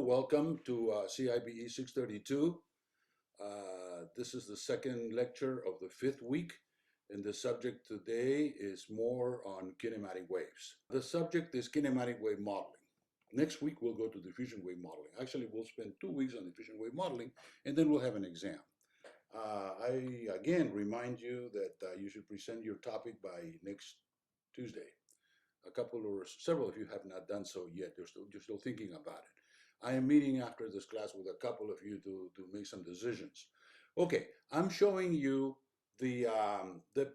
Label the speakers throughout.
Speaker 1: welcome to CIVE632. This is the second lecture of the fifth week, and the subject today is more on kinematic waves. The subject is kinematic wave modeling. Next week we'll go to diffusion wave modeling. Actually, we'll spend 2 weeks on diffusion wave modeling, and then we'll have an exam. I again remind you that you should present your topic by next Tuesday. A couple or several of you have not done so yet. You're still thinking about it. I am meeting after this class with a couple of you to make some decisions. Okay, I'm showing you the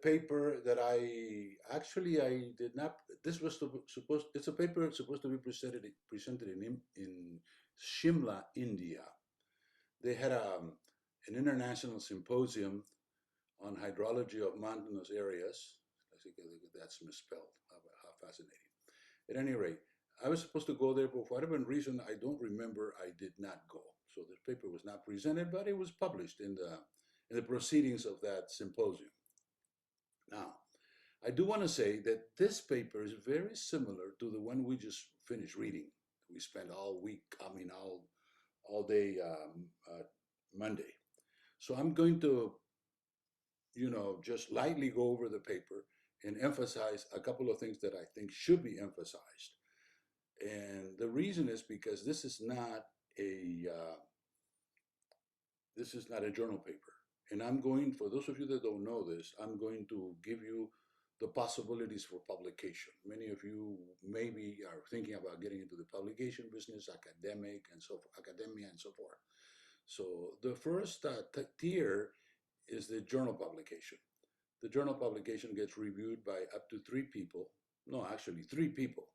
Speaker 1: paper that I did not. This was supposed. It's a paper supposed to be presented in Shimla, India. They had an international symposium on hydrology of mountainous areas. I think that's misspelled. How fascinating. At any rate, I was supposed to go there, but for whatever reason, I don't remember, I did not go. So the paper was not presented, but it was published in the proceedings of that symposium. Now, I do want to say that this paper is very similar to the one we just finished reading. We spent all week, all day Monday. So I'm going to, just lightly go over the paper and emphasize a couple of things that I think should be emphasized. And the reason is because this is not a journal paper. And I'm going, for those of you that don't know this, I'm going to give you the possibilities for publication. Many of you maybe are thinking about getting into the publication business, academia and so forth. So the first tier is the journal publication. The journal publication gets reviewed by up to 3 people. No, actually 3 people,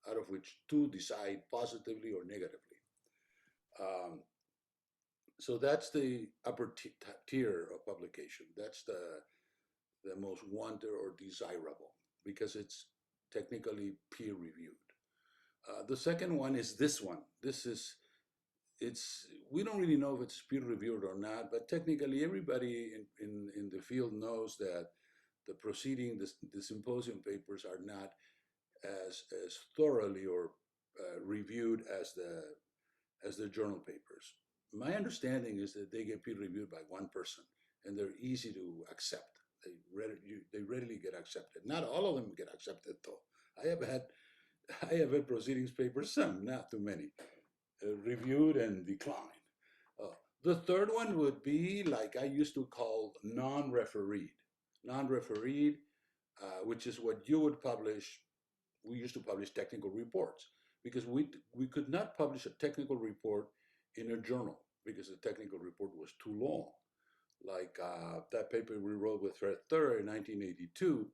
Speaker 1: out of which 2 decide positively or negatively. So that's the upper tier of publication. That's the most wanted or desirable because it's technically peer reviewed. The second one is this one. We don't really know if it's peer reviewed or not, but technically everybody in the field knows that the proceeding, the symposium papers are not as thoroughly or reviewed as the journal papers. My understanding is that they get peer reviewed by 1 person, and they're easy to accept. They readily get accepted. Not all of them get accepted, though. I have had proceedings papers, some, not too many, reviewed and declined. The third one would be like I used to call non-refereed. Non-refereed, which is what you would publish. We used to publish technical reports because we could not publish a technical report in a journal because the technical report was too long. Like that paper we wrote with Fred Thur in 1982,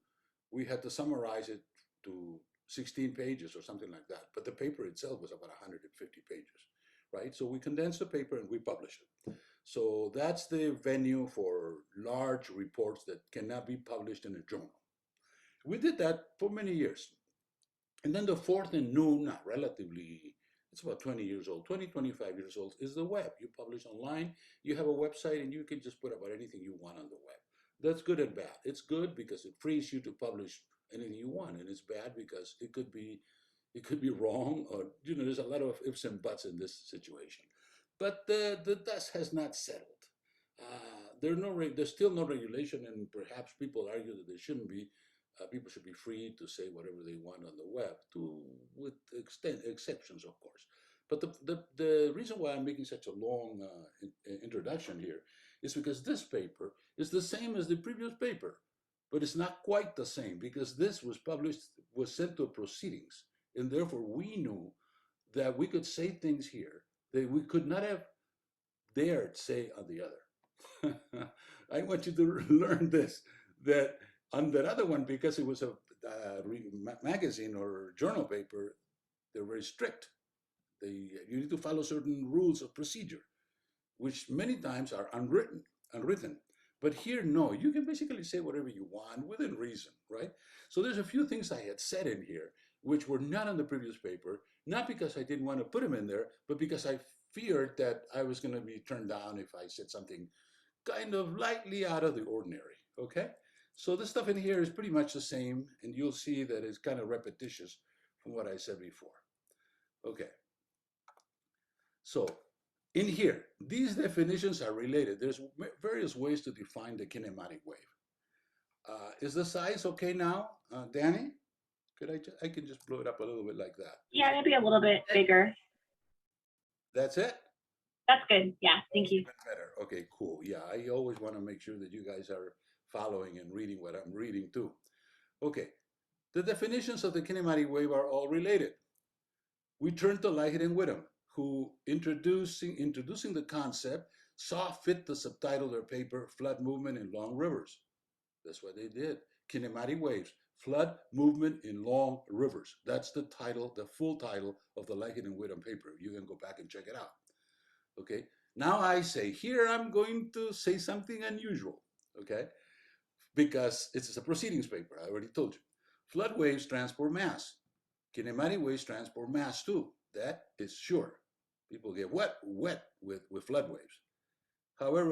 Speaker 1: we had to summarize it to 16 pages or something like that. But the paper itself was about 150 pages, right? So we condensed the paper and we published it. So that's the venue for large reports that cannot be published in a journal. We did that for many years. And then the fourth and new, not relatively, it's about 20 years old, 25 years old, is the web. You publish online, you have a website, and you can just put about anything you want on the web. That's good and bad. It's good because it frees you to publish anything you want, and it's bad because it could be wrong, or there's a lot of ifs and buts in this situation. But the dust has not settled. There's still no regulation, and perhaps people argue that there shouldn't be. People should be free to say whatever they want on the web, with exceptions, of course. But the reason why I'm making such a long introduction here is because this paper is the same as the previous paper, but it's not quite the same because this was sent to proceedings, and therefore we knew that we could say things here that we could not have dared say on the other. I want you to learn this, that on that other one, because it was a magazine or journal paper, they're very strict. You need to follow certain rules of procedure, which many times are unwritten. But here, no, you can basically say whatever you want within reason, right? So there's a few things I had said in here which were not on the previous paper, not because I didn't want to put them in there, but because I feared that I was going to be turned down if I said something kind of lightly out of the ordinary, okay? So this stuff in here is pretty much the same, and you'll see that it's kind of repetitious from what I said before. Okay. So in here, these definitions are related. There's various ways to define the kinematic wave. Is the size okay now, Danny? Could I can just blow it up a little bit like that.
Speaker 2: Yeah, maybe a little bit bigger.
Speaker 1: That's it?
Speaker 2: That's good. Yeah, thank you.
Speaker 1: Even better. Okay, cool. Yeah, I always want to make sure that you guys are following and reading what I'm reading too. Okay, the definitions of the kinematic wave are all related. We turn to Leahy and Whittam, who introducing the concept, saw fit to subtitle their paper Flood Movement in Long Rivers. That's what they did. Kinematic waves, flood movement in long rivers. That's the title, the full title of the Leahy and Whittam paper. You can go back and check it out. Okay. Now I say here I'm going to say something unusual. Okay, because it's a proceedings paper. I already told you. Flood waves transport mass. Kinematic waves transport mass too. That is sure. People get wet with flood waves. However,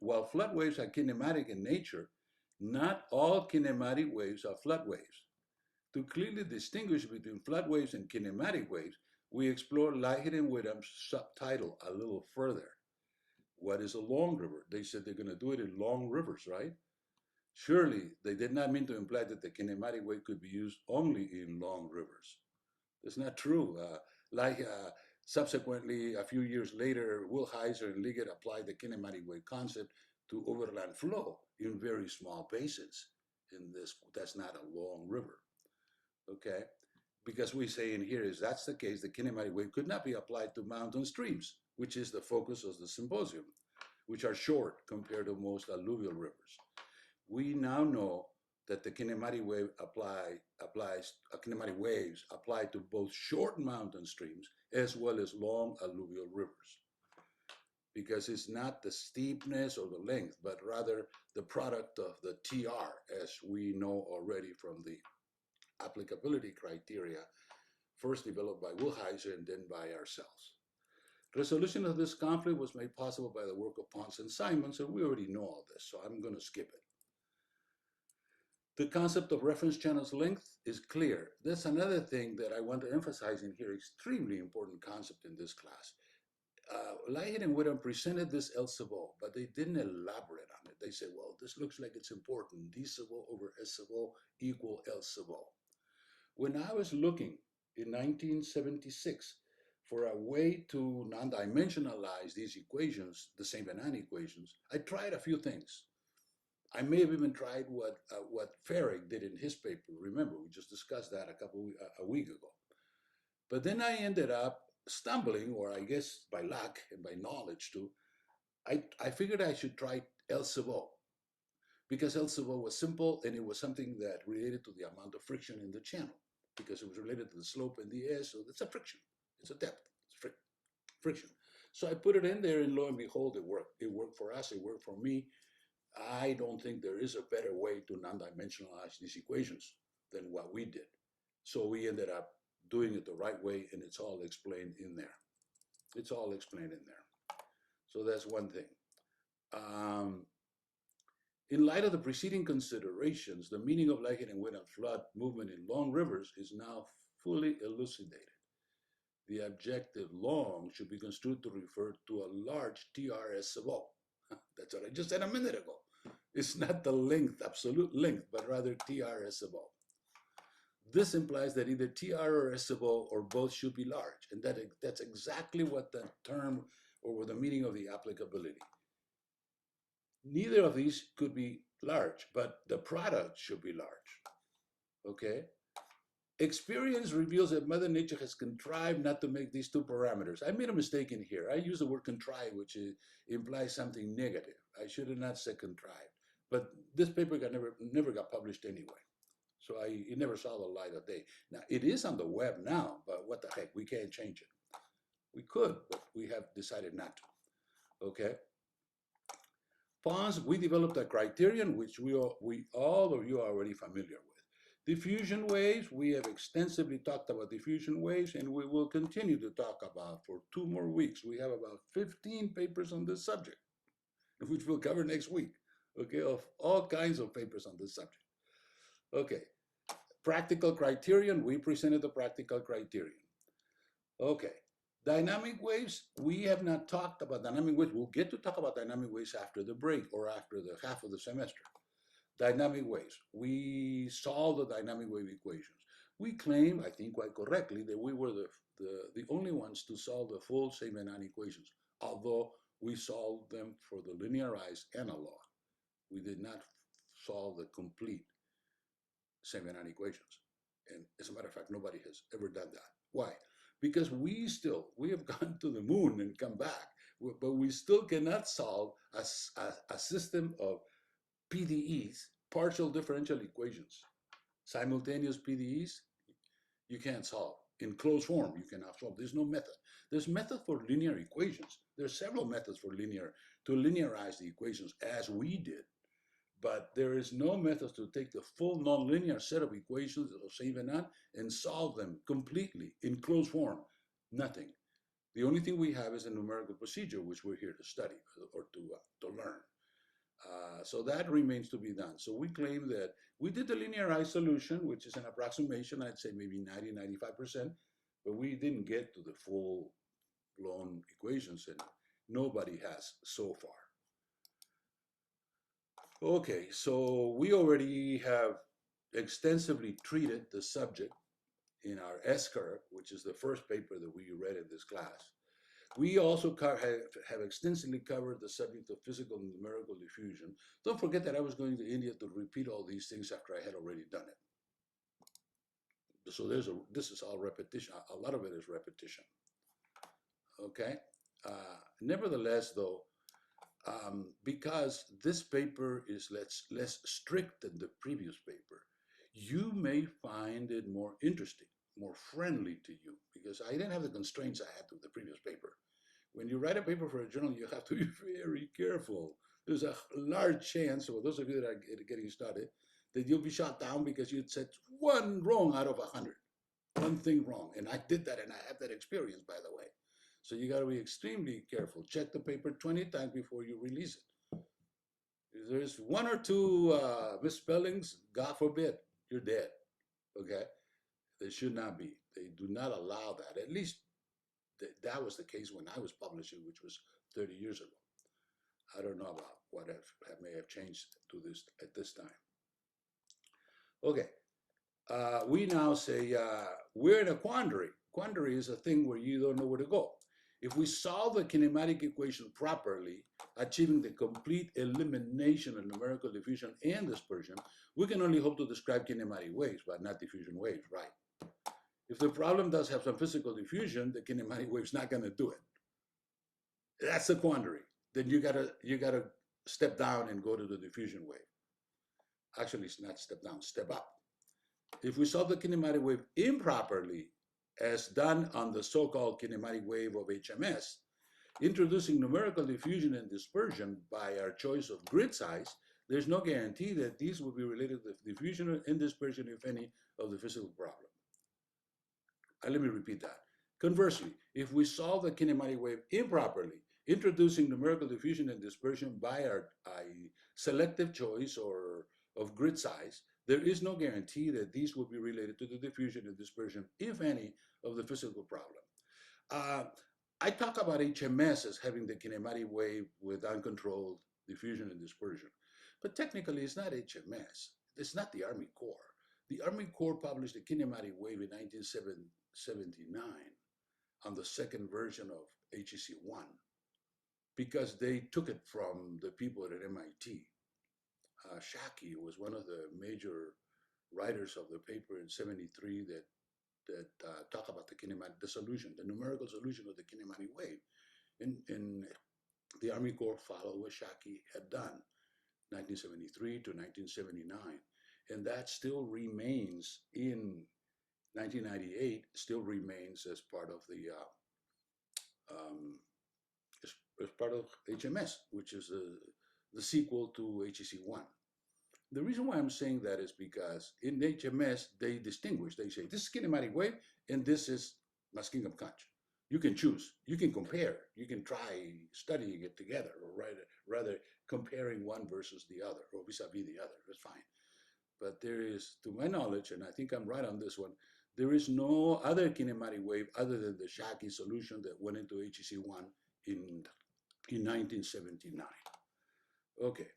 Speaker 1: while flood waves are kinematic in nature, not all kinematic waves are flood waves. To clearly distinguish between flood waves and kinematic waves, we explore Leahy and Whittam's subtitle a little further. What is a long river? They said they're going to do it in long rivers, right? Surely they did not mean to imply that the kinematic wave could be used only in long rivers. That's not true. Subsequently, a few years later, Wilheiser and Liggett applied the kinematic wave concept to overland flow in very small basins. That's not a long river. Okay, because we say in here is that's the case, the kinematic wave could not be applied to mountain streams, which is the focus of the symposium, which are short compared to most alluvial rivers. We now know that the kinematic wave kinematic waves apply to both short mountain streams as well as long alluvial rivers, because it's not the steepness or the length, but rather the product of the TR, as we know already from the applicability criteria, first developed by Wilheiser and then by ourselves. Resolution of this conflict was made possible by the work of Ponce and Simons, and we already know all this, so I'm going to skip it. The concept of reference channel's length is clear. That's another thing that I want to emphasize in here, extremely important concept in this class. Leahy and Whittam presented this Elsevier, but they didn't elaborate on it. They said, well, this looks like it's important. D-Sevier over S-Sevier equal Elsevier. When I was looking in 1976 for a way to non-dimensionalize these equations, the St. Bernard equations, I tried a few things. I may have even tried what Farag did in his paper. Remember, we just discussed that a week ago. But then I ended up stumbling, or I guess by luck and by knowledge too, I figured I should try Elsevier, because Elsevier was simple and it was something that related to the amount of friction in the channel, because it was related to the slope and the S, so it's a friction, it's a depth, it's friction. So I put it in there and lo and behold, it worked. It worked for us, it worked for me. I don't think there is a better way to non-dimensionalize these equations than what we did. So we ended up doing it the right way, and it's all explained in there. It's all explained in there. So that's one thing. In light of the preceding considerations, the meaning of Leahy and Whittam flood movement in long rivers is now fully elucidated. The adjective long should be construed to refer to a large TRS of all. That's what I just said a minute ago. It's not the length, absolute length, but rather TRS of all. This implies that either TR or S of O or both should be large, and that's exactly what the term or the meaning of the applicability. Neither of these could be large, but the product should be large. Okay? Experience reveals that Mother Nature has contrived not to make these two parameters. I made a mistake in here. I used the word contrive, which implies something negative. I should have not said contrived. But this paper never got published anyway. So it never saw the light of day. Now, it is on the web now, but what the heck, we can't change it. We could, but we have decided not to. Okay? Ponce, we developed a criterion which all of you are already familiar with. Diffusion waves, we have extensively talked about diffusion waves, and we will continue to talk about for 2 more weeks. We have about 15 papers on this subject, which we'll cover next week, okay, of all kinds of papers on this subject. Okay, practical criterion, we presented the practical criterion. Okay, Dynamic waves, we have not talked about dynamic waves. We'll get to talk about dynamic waves after the break or after the half of the semester. Dynamic waves. We solve the dynamic wave equations. We claim, I think quite correctly, that we were the only ones to solve the full Saint-Venant equations, although we solved them for the linearized analog. We did not solve the complete Saint-Venant equations. And as a matter of fact, nobody has ever done that. Why? Because we have gone to the moon and come back, but we still cannot solve a system of PDEs, partial differential equations. Simultaneous PDEs, you can't solve. In closed form, you cannot solve. There's no method. There's method for linear equations. There's several methods for to linearize the equations as we did. But there is no method to take the full nonlinear set of equations of Saint-Venant and solve them completely in closed form. Nothing. The only thing we have is a numerical procedure, which we're here to study or to learn. So that remains to be done. So we claim that we did the linearized solution, which is an approximation, I'd say maybe 90, 95%, but we didn't get to the full-blown equations, and nobody has so far. Okay, so we already have extensively treated the subject in our SCurve, which is the first paper that we read in this class. We also have extensively covered the subject of physical and numerical diffusion. Don't forget that I was going to India to repeat all these things after I had already done it. So this is all repetition. A lot of it is repetition. Okay. Nevertheless, though, because this paper is less strict than the previous paper, you may find it more interesting, more friendly to you, because I didn't have the constraints I had with the previous paper. When you write a paper for a journal, you have to be very careful. There's a large chance, for those of you that are getting started, that you'll be shot down because you said one wrong out of 100, one thing wrong. And I did that, and I have that experience, by the way. So you got to be extremely careful. Check the paper 20 times before you release it. If there's one or two misspellings, God forbid, you're dead. Okay? There should not be. They do not allow that. At least that was the case when I was publishing, which was 30 years ago. I don't know about what may have changed to this at this time. Okay, we now say we're in a quandary. Quandary is a thing where you don't know where to go. If we solve the kinematic equation properly, achieving the complete elimination of numerical diffusion and dispersion, we can only hope to describe kinematic waves, but not diffusion waves, right? If the problem does have some physical diffusion, the kinematic wave's not going to do it. That's the quandary. Then you gotta step down and go to the diffusion wave. Actually, it's not step down, step up. If we solve the kinematic wave improperly, as done on the so-called kinematic wave of HMS, introducing numerical diffusion and dispersion by our choice of grid size, there's no guarantee that these will be related to diffusion and dispersion, if any, of the physical problem. Let me repeat that. Conversely, if we solve the kinematic wave improperly, introducing numerical diffusion and dispersion by a selective choice or of grid size, there is no guarantee that these will be related to the diffusion and dispersion, if any, of the physical problem. I talk about HMS as having the kinematic wave with uncontrolled diffusion and dispersion, but technically it's not HMS. It's not the Army Corps. The Army Corps published the kinematic wave in 1979 on the second version of HEC1 because they took it from the people at MIT. Shaki was one of the major writers of the paper in '73 that talk about the solution, the numerical solution of the kinematic wave. And the Army Corps followed what Shaki had done, 1973 to 1979. And that still remains in 1998, still remains as part of the as part of HMS, which is the sequel to HEC1. The reason why I'm saying that is because in HMS, they distinguish. They say, this is kinematic wave, and this is masking of Conch. You can choose. You can compare. You can try studying it together, or rather comparing one versus the other, or vis-a-vis the other. That's fine. But there is, to my knowledge, and I think I'm right on this one, There is no other kinematic wave other than the Shaki solution that went into HEC1 in 1979. Okay.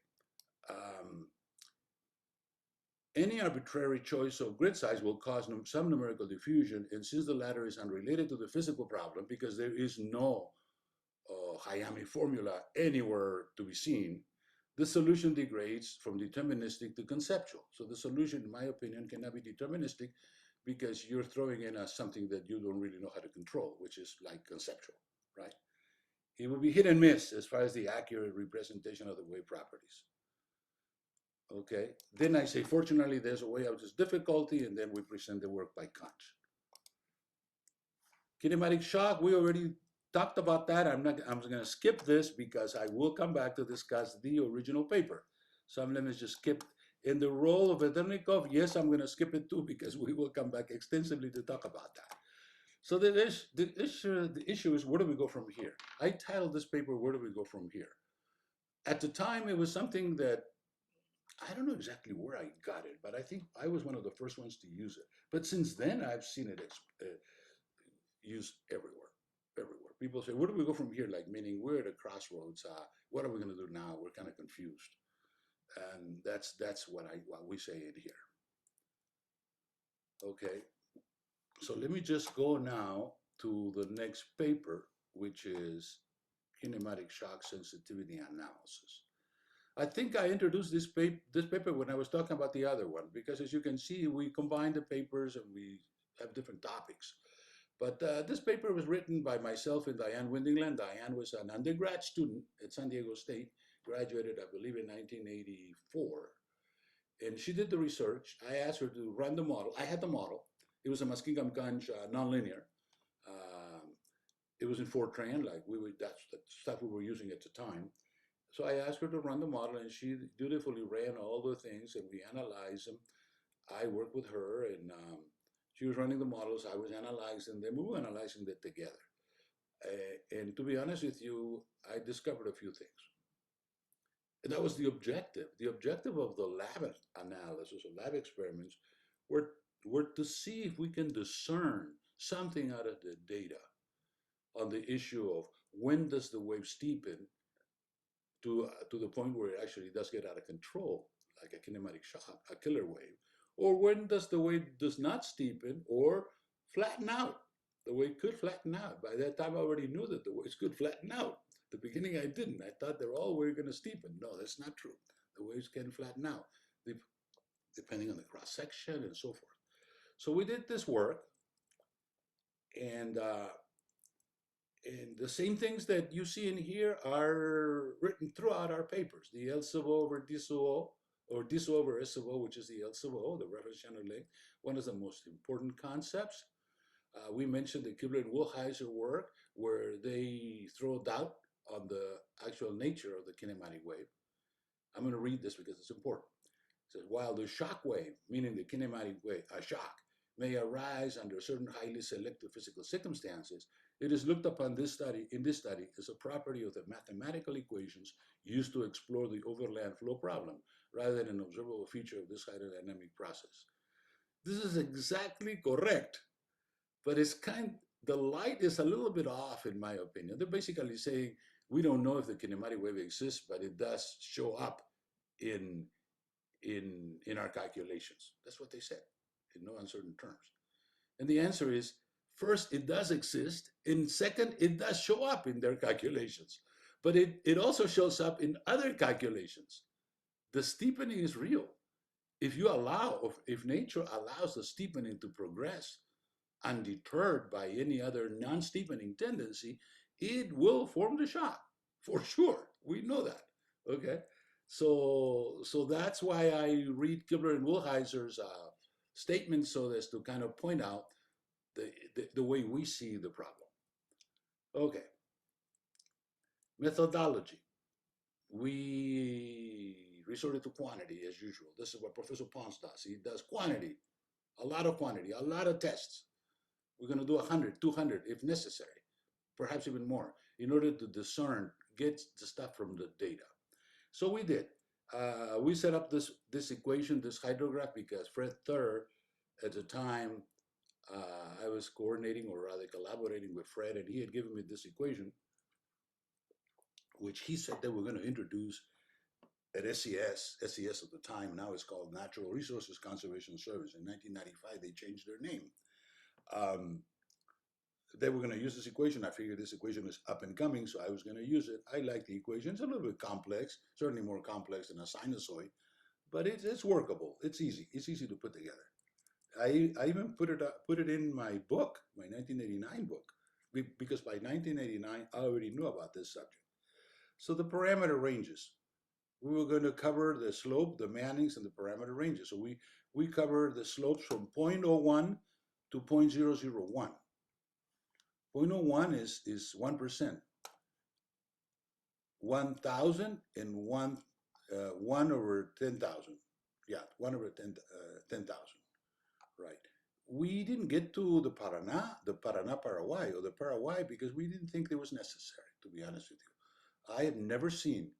Speaker 1: Any arbitrary choice of grid size will cause some numerical diffusion, and since the latter is unrelated to the physical problem, because there is no Hayami formula anywhere to be seen, the solution degrades from deterministic to conceptual. So the solution, in my opinion, cannot be deterministic because you're throwing in something that you don't really know how to control, which is like conceptual, right? It will be hit and miss as far as the accurate representation of the wave properties. Okay, then I say, fortunately, there's a way out of this difficulty, and then we present the work by Kant. Kinematic shock, we already talked about that. I'm going to skip this because I will come back to discuss the original paper. So let me just skip. In the role of Vedernikov, yes, I'm going to skip it too because we will come back extensively to talk about that. So the issue is, where do we go from here? I titled this paper, Where Do We Go From Here? At the time, it was something that I don't know exactly where I got it, but I think I was one of the first ones to use it. But since then, I've seen it used everywhere, everywhere. People say, where do we go from here? Like, meaning we're at a crossroads. What are we going to do now? We're kind of confused. And that's what we say in here. Okay, so let me just go now to the next paper, which is kinematic shock sensitivity analysis. I think I introduced this paper when I was talking about the other one, because as you can see, we combine the papers and we have different topics. But this paper was written by myself and Diane Windingland. Diane was an undergrad student at San Diego State, graduated, I believe, in 1984. And she did the research. I asked her to run the model. I had the model. It was a Muskingum-Ganj nonlinear. It was in Fortran, like that's the stuff we were using at the time. So I asked her to run the model, and she dutifully ran all the things, and we analyzed them. I worked with her, and she was running the models. I was analyzing them. We were analyzing them together. And to be honest with you, I discovered a few things. And that was the objective. The objective of the lab analysis, or lab experiments, were to see if we can discern something out of the data on the issue of when does the wave steepen to the point where it actually does get out of control, like a kinematic shock, a killer wave, or when does the wave does not steepen or flatten out. The wave could flatten out. By that time, I already knew that the waves could flatten out. At the beginning, I didn't. I thought they're all going to steepen. No, that's not true. The waves can flatten out, depending on the cross section and so forth. So we did this work, and the same things that you see in here are written throughout our papers. The L sub O over D sub O, or D sub O over S sub O, which is the L sub O, the reference channel length, one of the most important concepts. We mentioned the Kibler and Wilheiser work, where they throw doubt on the actual nature of the kinematic wave. I'm going to read this because it's important. It says, while the shock wave, meaning the kinematic wave, a shock, may arise under certain highly selective physical circumstances, it is looked upon in this study as a property of the mathematical equations used to explore the overland flow problem, rather than an observable feature of this hydrodynamic process. This is exactly correct, but the light is a little bit off, in my opinion. They're basically saying we don't know if the kinematic wave exists, but it does show up in our calculations. That's what they said, in no uncertain terms. And the answer is, first, it does exist, and second, it does show up in their calculations. But it also shows up in other calculations. The steepening is real. If nature allows the steepening to progress undeterred by any other non-steepening tendency, it will form the shock, for sure. We know that, okay? So that's why I read Kibler and Wilheiser's statements, so as to kind of point out the way we see the problem. Okay. Methodology. We resorted to quantity as usual. This is what Professor Ponce does. He does quantity, a lot of tests. We're going to do 100, 200 if necessary, perhaps even more, in order to discern, get the stuff from the data. So we did. We set up this equation, this hydrograph, because Fred Thur, at the time, I was coordinating, or rather collaborating with Fred, and he had given me this equation, which he said they were going to introduce at SCS at the time, now it's called Natural Resources Conservation Service. In 1995, they changed their name. They were going to use this equation. I figured this equation is up and coming, so I was going to use it. I like the equation. It's a little bit complex, certainly more complex than a sinusoid, but it's workable. It's easy. It's easy to put together. I even put it in my book, my 1989 book, because by 1989 I already knew about this subject. So the parameter ranges. We were going to cover the slope, the Mannings, and the parameter ranges. So we cover the slopes from 0.01 to 0.001. 0.01 is 1%. 1,000 and 1 over 10,000. Yeah, 1 over 10,000. Right. We didn't get to the Paraná Paraguay, or the Paraguay, because we didn't think it was necessary, to be honest with you. I have never seen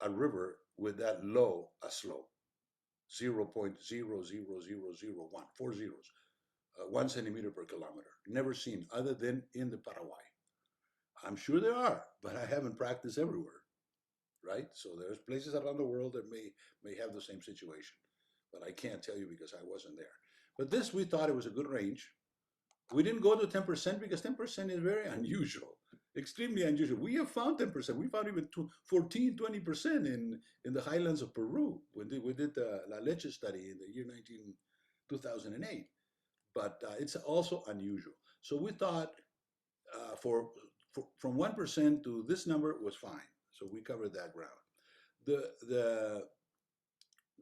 Speaker 1: a river with that low a slope, 0.00001, 4 zeros, 1 centimeter per kilometer. Never seen, other than in the Paraguay. I'm sure there are, but I haven't practiced everywhere, right? So there's places around the world that may have the same situation, but I can't tell you because I wasn't there. But this, we thought it was a good range. We didn't go to 10% because 10% is very unusual, extremely unusual. We have found 10%. We found even 14, 20% in the highlands of Peru when we did the La Leche study in the year 2008. But it's also unusual. So we thought from 1% to this number was fine. So we covered that ground. The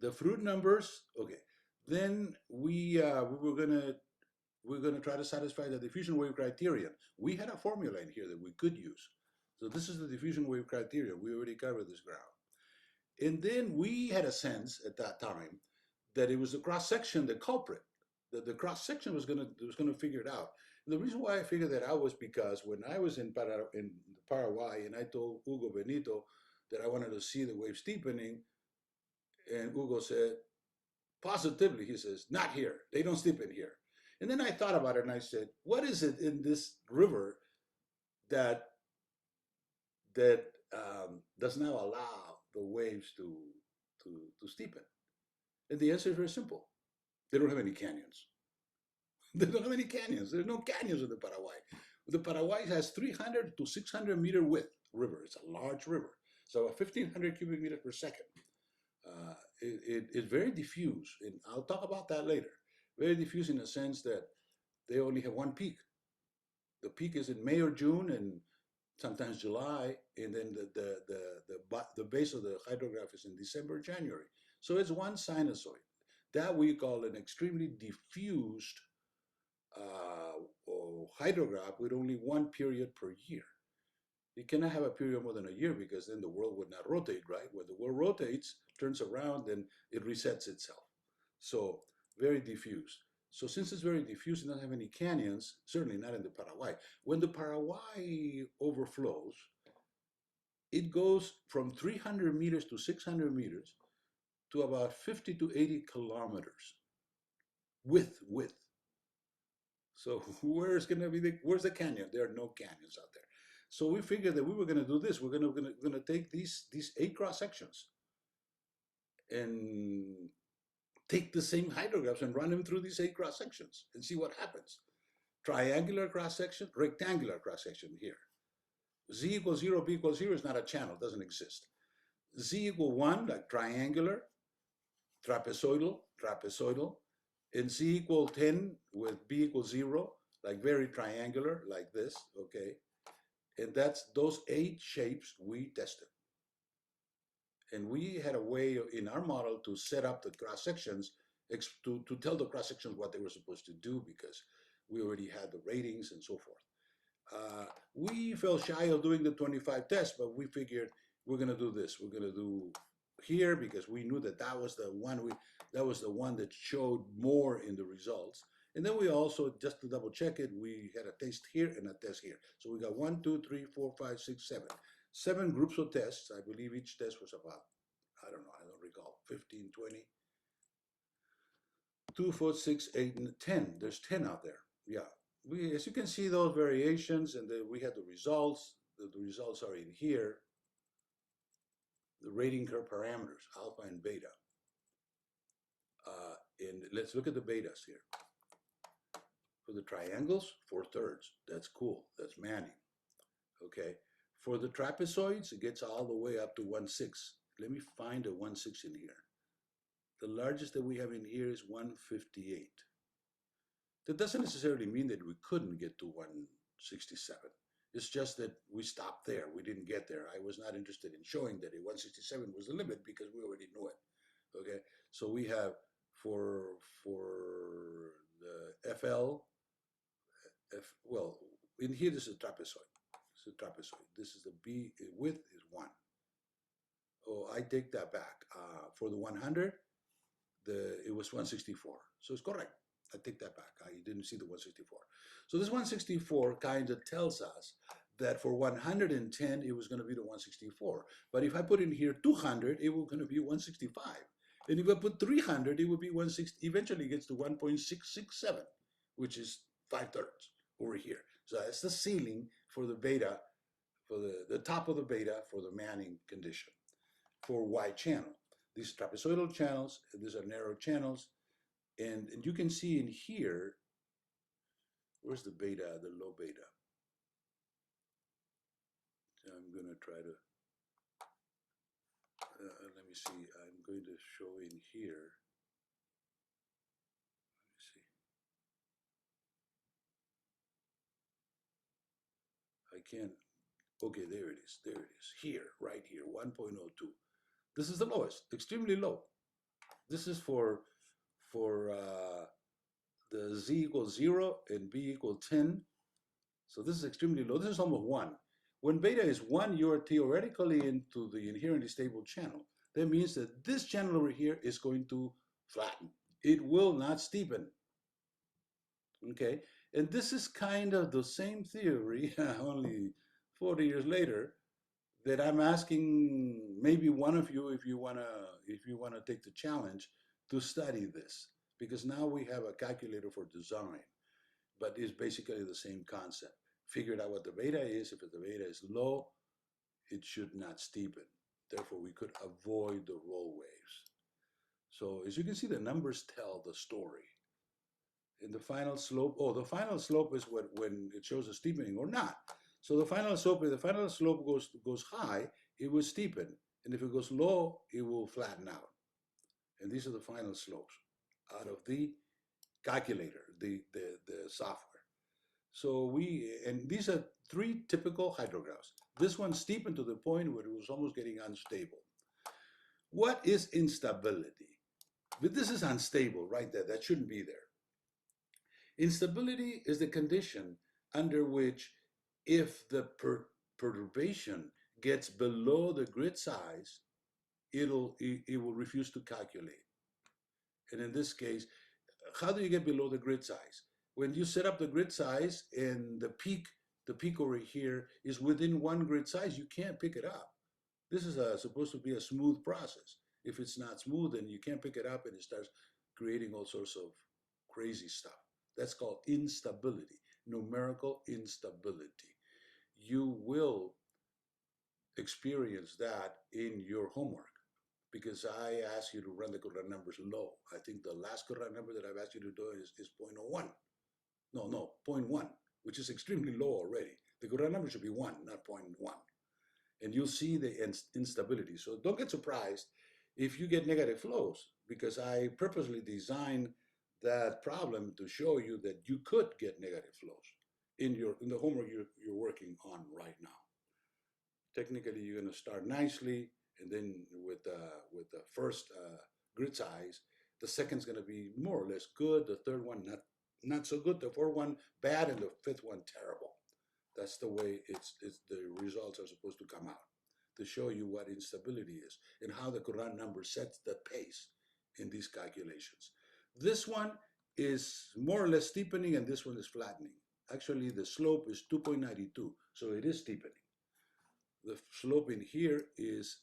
Speaker 1: Froude numbers, okay. Then we're gonna try to satisfy the diffusion wave criterion. We had a formula in here that we could use. So this is the diffusion wave criterion. We already covered this ground. And then we had a sense at that time that it was the cross-section, the culprit, that the cross-section was gonna figure it out. And the reason why I figured that out was because when I was in Paraguay and I told Hugo Benito that I wanted to see the wave steepening, and Hugo said, positively, he says, not here. They don't steepen here. And then I thought about it and I said, what is it in this river that does not allow the waves to steepen? And the answer is very simple. They don't have any canyons. They don't have any canyons. There's no canyons in the Paraguay. The Paraguay has 300 to 600 meter width river. It's a large river. So 1,500 cubic meters per second. It's very diffuse, and I'll talk about that later. Very diffuse in the sense that they only have one peak. The peak is in May or June, and sometimes July, and then the base of the hydrograph is in December, January. So it's one sinusoid. That we call an extremely diffused hydrograph with only one period per year. You cannot have a period more than a year because then the world would not rotate, right? When the world rotates, turns around, then it resets itself. So very diffuse. So since it's very diffuse, it doesn't have any canyons, certainly not in the Paraguay. When the Paraguay overflows, it goes from 300 meters to 600 meters to about 50 to 80 kilometers width. So where's the canyon? There are no canyons out there. So we figured that we were going to do this. We're going to take these 8 cross sections and take the same hydrographs and run them through these 8 cross sections and see what happens. Triangular cross section, rectangular cross section here. Z equals 0, B equals 0 is not a channel, doesn't exist. Z equal 1, like triangular, trapezoidal, and Z equal 10 with B equals 0, like very triangular, like this, okay? And that's those 8 shapes we tested. And we had a way in our model to set up the cross sections, to tell the cross sections what they were supposed to do because we already had the ratings and so forth. We felt shy of doing the 25 tests, but we figured we're going to do this. We're going to do here because we knew that that was the one that showed more in the results. And then we also, just to double check it, we had a test here and a test here. So we got 1, 2, 3, 4, 5, 6, 7. 7 groups of tests. I believe each test was about, I don't know, I don't recall, 15, 20. 2, 4, 6, 8, and 10. There's 10 out there. yeah, as you can see those variations, and then we have the results. The results are in here. The rating curve parameters, alpha and beta. And let's look at the betas here. For the triangles, 4/3. That's cool. That's Manning. Okay. For the trapezoids, it gets all the way up to 1/6. Let me find a 1/6 in here. The largest that we have in here is 158. That doesn't necessarily mean that we couldn't get to 167. It's just that we stopped there. We didn't get there. I was not interested in showing that 167 was the limit because we already knew it. Okay, so we have for the FL, well, in here this is a trapezoid. This is a trapezoid. This is the B width is 1. Oh, I take that back. For the 100, it was 164. So it's correct. I take that back. I didn't see the 164. So this 164 kind of tells us that for 110, it was going to be the 164. But if I put in here 200, it was going to be 165. And if I put 300, it would be 160. Eventually, it gets to 1.667, which is 5/3 over here. So that's the ceiling for the beta, for the top of the beta for the Manning condition for Y channel. These trapezoidal channels, these are narrow channels. And you can see in here, where's the beta, the low beta? I'm going to try to, let me see, I'm going to show in here. Let me see. I can't, okay, there it is, here, right here, 1.02. This is the lowest, extremely low. This is for the z equals 0 and b equals 10. So this is extremely low. This is almost 1. When beta is 1, you are theoretically into the inherently stable channel. That means that this channel over here is going to flatten. It will not steepen. Okay? And this is kind of the same theory, only 40 years later, that I'm asking maybe one of you, if you wanna take the challenge to study this, because now we have a calculator for design, but it's basically the same concept. Figured out what the beta is. If the beta is low, it should not steepen. Therefore, we could avoid the roll waves. So as you can see, the numbers tell the story. In the final slope, the final slope is when it shows a steepening or not. So the final slope, if the final slope goes high, it will steepen. And if it goes low, it will flatten out. And these are the final slopes out of the calculator, the software. So and these are 3 typical hydrographs. This one steepened to the point where it was almost getting unstable. What is instability? But this is unstable right there. That shouldn't be there. Instability is the condition under which if the perturbation gets below the grid size, it will refuse to calculate. And in this case, how do you get below the grid size? When you set up the grid size and the peak over here is within 1 grid size, you can't pick it up. This is supposed to be a smooth process. If it's not smooth, then you can't pick it up and it starts creating all sorts of crazy stuff. That's called instability, numerical instability. You will experience that in your homework because I asked you to run the Quran numbers low. I think the last Quran number that I've asked you to do is 0.01. No, 0.1, which is extremely low already. The Quran number should be 1, not 0.1. And you'll see the instability. So don't get surprised if you get negative flows, because I purposely designed that problem to show you that you could get negative flows in the homework you're working on right now. Technically, you're going to start nicely, and then with the first grid size, the second's going to be more or less good. The third one not so good. The fourth one bad, and the fifth one terrible. That's the way the results are supposed to come out, to show you what instability is and how the Quran number sets the pace in these calculations. This one is more or less steepening, and this one is flattening. Actually, the slope is 2.92, so it is steepening. The slope in here is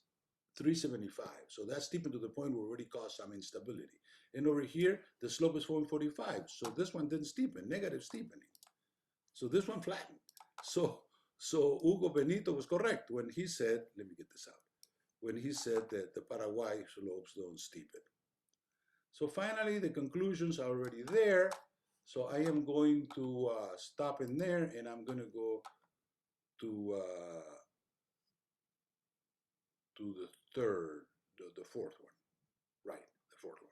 Speaker 1: 375. So that's steepened to the point where it already caused some instability. And over here, the slope is 445. So this one didn't steepen, negative steepening. So this one flattened. So Hugo Benito was correct when he said, let me get this out, when he said that the Paraguay slopes don't steepen. So finally, the conclusions are already there. So I am going to stop in there, and I'm going to go to the fourth one. Right, the fourth one.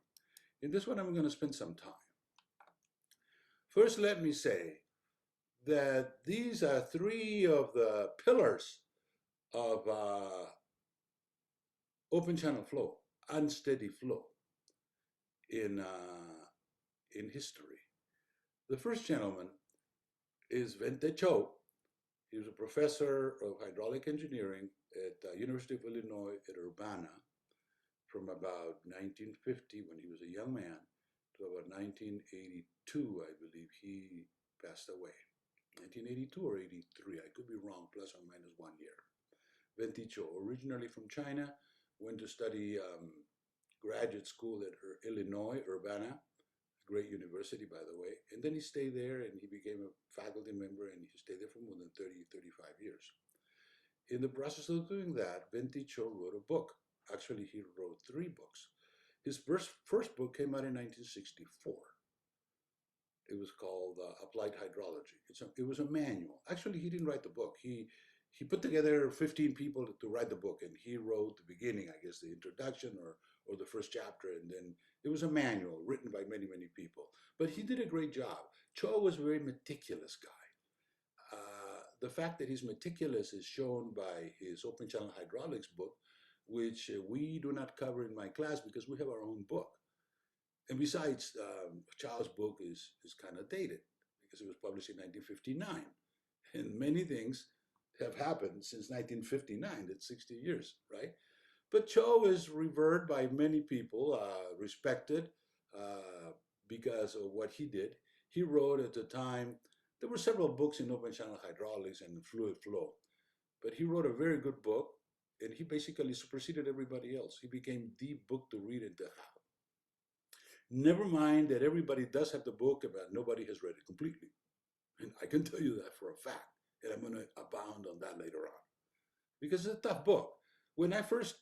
Speaker 1: In this one, I'm going to spend some time. First, let me say that these are three of the pillars of open channel flow, unsteady flow in history. The first gentleman is Chow. He was a professor of hydraulic engineering at the University of Illinois at Urbana from about 1950, when he was a young man, to about 1982, I believe he passed away. 1982 or 83, I could be wrong, plus or minus 1 year. Venticho, originally from China, went to study graduate school at Illinois, Urbana, great university, by the way. And then he stayed there and he became a faculty member, and he stayed there for more than 30, 35 years. In the process of doing that, Venticho wrote a book. Actually, he wrote 3 books. His first book came out in 1964. It was called Applied Hydrology. It was a manual. Actually, he didn't write the book. He put together 15 people to write the book, and he wrote the beginning, I guess, the introduction or the first chapter, and then it was a manual written by many, many people. But he did a great job. Chow was a very meticulous guy. The fact that he's meticulous is shown by his open channel hydraulics book, which we do not cover in my class because we have our own book. And besides, Chow's book is kind of dated because it was published in 1959. And many things have happened since 1959, that's 60 years, right? But Chow is revered by many people, respected because of what he did. He wrote at the time, there were several books in open channel hydraulics and fluid flow, but he wrote a very good book, and he basically superseded everybody else. He became the book to read in Tejado. Never mind that everybody does have the book, but nobody has read it completely. And I can tell you that for a fact, and I'm going to abound on that later on. Because it's a tough book. When I first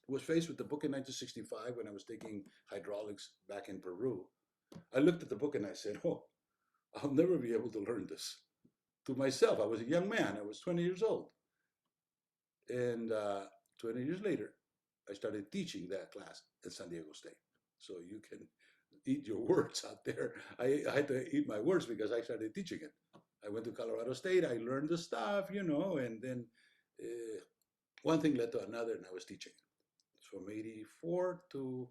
Speaker 1: was faced with the book in 1965, when I was taking hydraulics back in Peru, I looked at the book and I said, oh, I'll never be able to learn this. To myself, I was a young man. I was 20 years old. And 20 years later, I started teaching that class at San Diego State. So you can eat your words out there. I had to eat my words because I started teaching it. I went to Colorado State. I learned the stuff, and then one thing led to another, and I was teaching it. From 84 to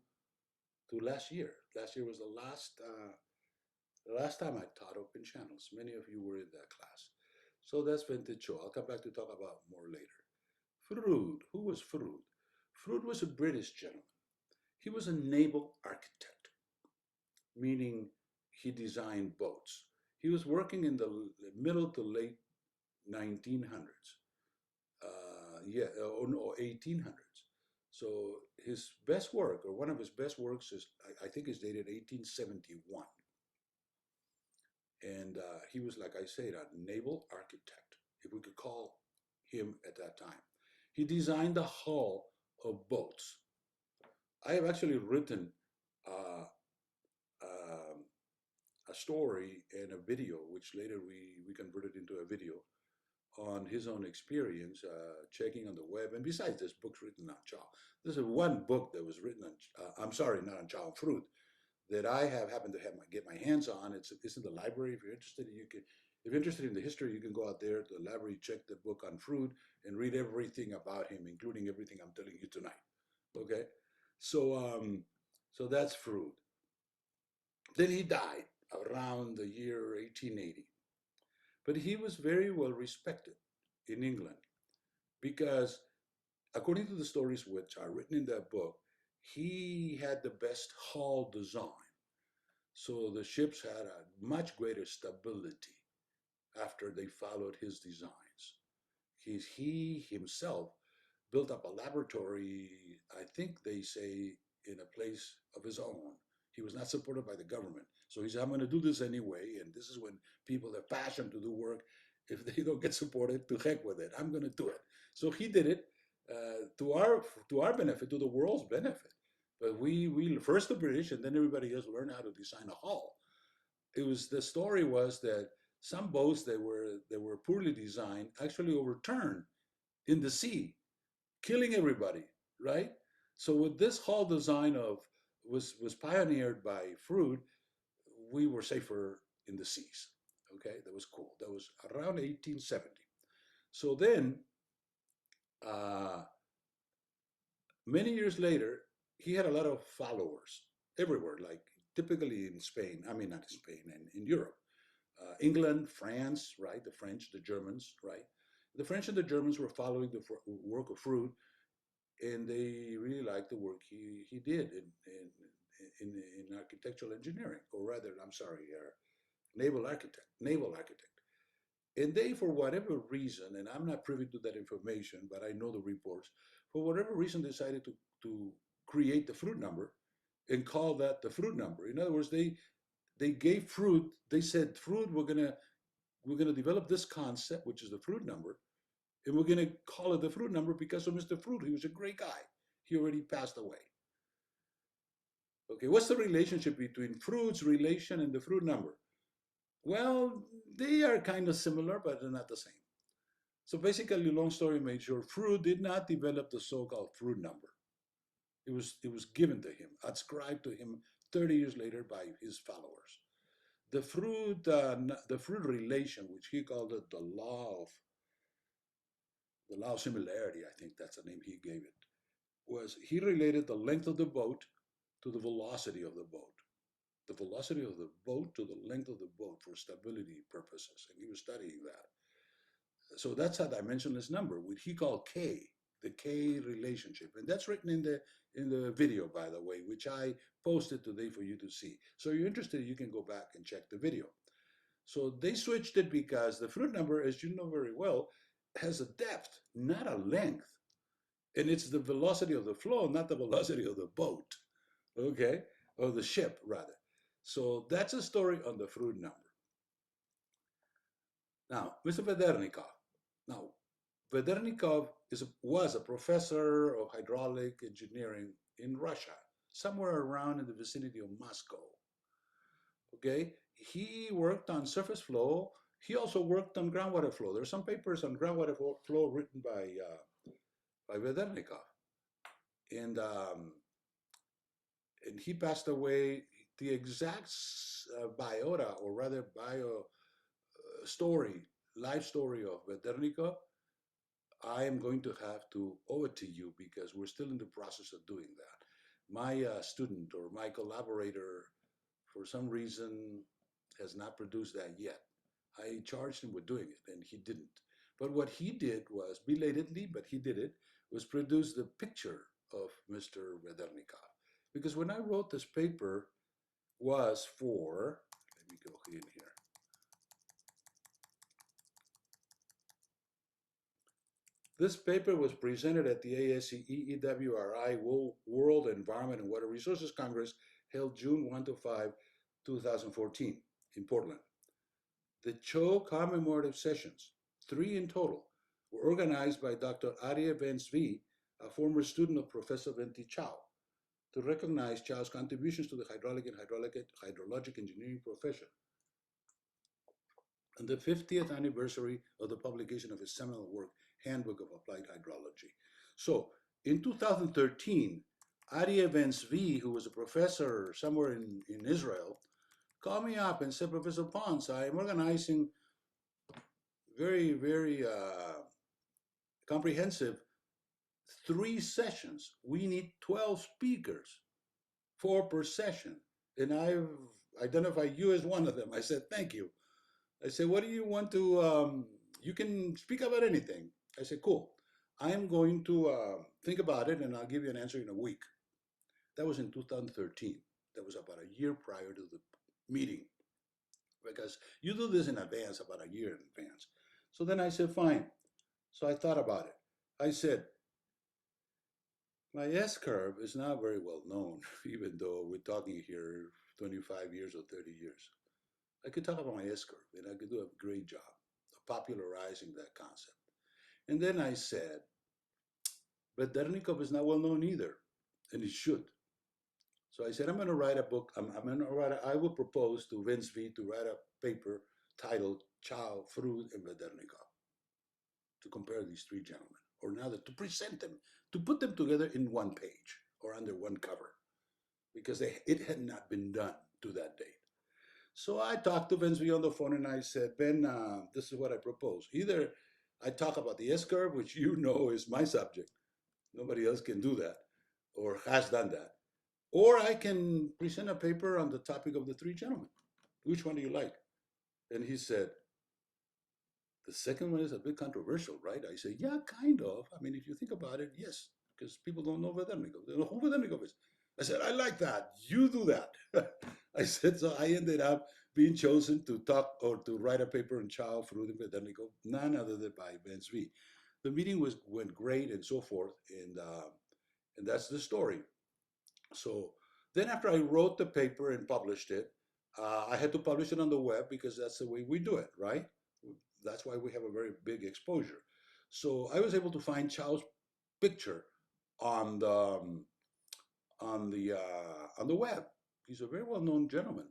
Speaker 1: last year. Last year was the last time I taught open channels. Many of you were in that class. So that's vintage show. I'll come back to talk about more later. Froude. Who was Froude? Froude was a British gentleman. He was a naval architect, meaning he designed boats. He was working in the middle to late 1900s, or 1800s. So his best work, or one of his best works, is I think is dated 1871. And he was, like I said, a naval architect, if we could call him at that time. He designed the hull of boats. I have actually written a story and a video, which later we converted into a video, on his own experience checking on the web. And besides, there's books written on Chow. There's one book that was written on, I'm sorry, not on Chow, on Froude, that I have happened to get my hands on. It's in the library. If you're interested, if you're interested in the history, you can go out there to the library, check the book on Froude, and read everything about him, including everything I'm telling you tonight. Okay, so that's Froude. Then he died around the year 1880. But he was very well respected in England because, according to the stories which are written in that book, he had the best hull design. So the ships had a much greater stability after they followed his designs. He himself built up a laboratory, I think they say, in a place of his own. He was not supported by the government. So he said, I'm going to do this anyway. And this is when people have passion to do work. If they don't get supported, to heck with it. I'm going to do it. So he did it to our benefit, to the world's benefit. But we first the British, and then everybody else learned how to design a hull. The story was that some boats that were poorly designed actually overturned in the sea, killing everybody, right? So with this hull design of was pioneered by Froude, we were safer in the seas. Okay, that was cool. That was around 1870. So then, uh, many years later, he had a lot of followers everywhere, like typically in Spain. I mean, not in Spain, in Europe, England, France, right? The French, the Germans, right? The French and the Germans were following the work of Froude, and they really liked the work he did in architectural engineering, or rather, I'm sorry, naval architect. And they, for whatever reason, and I'm not privy to that information, but I know the reports, for whatever reason, decided to create the Froude number and call that the Froude number. In other words, they gave Froude, they said, Froude, we're gonna develop this concept, which is the Froude number, and we're gonna call it the Froude number because of Mr. Froude. He was a great guy. He already passed away. Okay, what's the relationship between Froude's relation and the Froude number? Well, they are kind of similar, but they're not the same. So basically, long story made short, Froude did not develop the so-called Froude number. It was given to him, ascribed to him 30 years later by his followers. The Froude relation, which he called it the law of similarity, I think that's the name he gave it, was he related the length of the boat to the velocity of the boat. The velocity of the boat to the length of the boat for stability purposes. And he was studying that. So that's a dimensionless number, which he called K, the K relationship. And that's written in the video, by the way, which I posted today for you to see. So if you're interested, you can go back and check the video. So they switched it because the Froude number, as you know very well, has a depth, not a length. And it's the velocity of the flow, not the velocity of the boat, okay? Or the ship, rather. So that's a story on the Froude number. Now, Mr. Vedernikov. Now, Vedernikov was a professor of hydraulic engineering in Russia, somewhere around in the vicinity of Moscow. Okay, he worked on surface flow. He also worked on groundwater flow. There are some papers on groundwater flow written by Vedernikov, and he passed away. The exact biota, or rather bio story, life story of Vedernikov, I am going to have to owe it to you because we're still in the process of doing that. My student or my collaborator, for some reason, has not produced that yet. I charged him with doing it, and he didn't. But what he did was, belatedly, but he did it, was produce the picture of Mr. Vedernikov. Because when I wrote this paper was for, let me go in here. This paper was presented at the ASCE EWRI World Environment and Water Resources Congress held June 1 to 5, 2014 in Portland. The Chow commemorative sessions, 3 in total, were organized by Dr. Arya Vance-V, a former student of Professor Venti Chow, to recognize Chow's contributions to the hydraulic and hydrologic engineering profession. On the 50th anniversary of the publication of his seminal work, Handbook of Applied Hydrology. So in 2013, Arya Vance-V, who was a professor somewhere in Israel, called me up and said, Professor Ponce, I'm organizing very, very comprehensive 3 sessions. We need 12 speakers, 4 per session. And I've identified you as one of them. I said, thank you. I said, what do you want to, you can speak about anything. I said, cool. I'm going to think about it and I'll give you an answer in a week. That was in 2013. That was about a year prior to the meeting, because you do this in advance, about a year in advance. So then I said, fine. So I thought about it. I said, My S-curve is not very well known, even though we're talking here 25 years or 30 years. I could talk about my S-curve, and I could do a great job of popularizing that concept. And then I said, but Vedernikov is not well known either, and it should. So I said, I'm going to write a book. I'm going to write. I will propose to Vince V to write a paper titled Chow, Froude, and Vedernikov to compare these three gentlemen, or rather to present them, to put them together in one page or under one cover, because it had not been done to that date. So I talked to Vince V on the phone and I said, Ben, this is what I propose. Either I talk about the S-curve, which you know is my subject. Nobody else can do that or has done that. Or I can present a paper on the topic of the three gentlemen. Which one do you like? And he said, the second one is a bit controversial, right? I say, yeah, kind of. I mean, if you think about it, yes, because people don't know Vedernikov. They don't know who Vedernikov is. I said, I like that. You do that. I said, so I ended up being chosen to talk or to write a paper on Chow, Froude, and Vedernikov, none other than by Vince V. The meeting went great and so forth, and that's the story. So then after I wrote the paper and published it, I had to publish it on the web because that's the way we do it, right? That's why we have a very big exposure. So I was able to find Chow's picture on the web. He's a very well-known gentleman.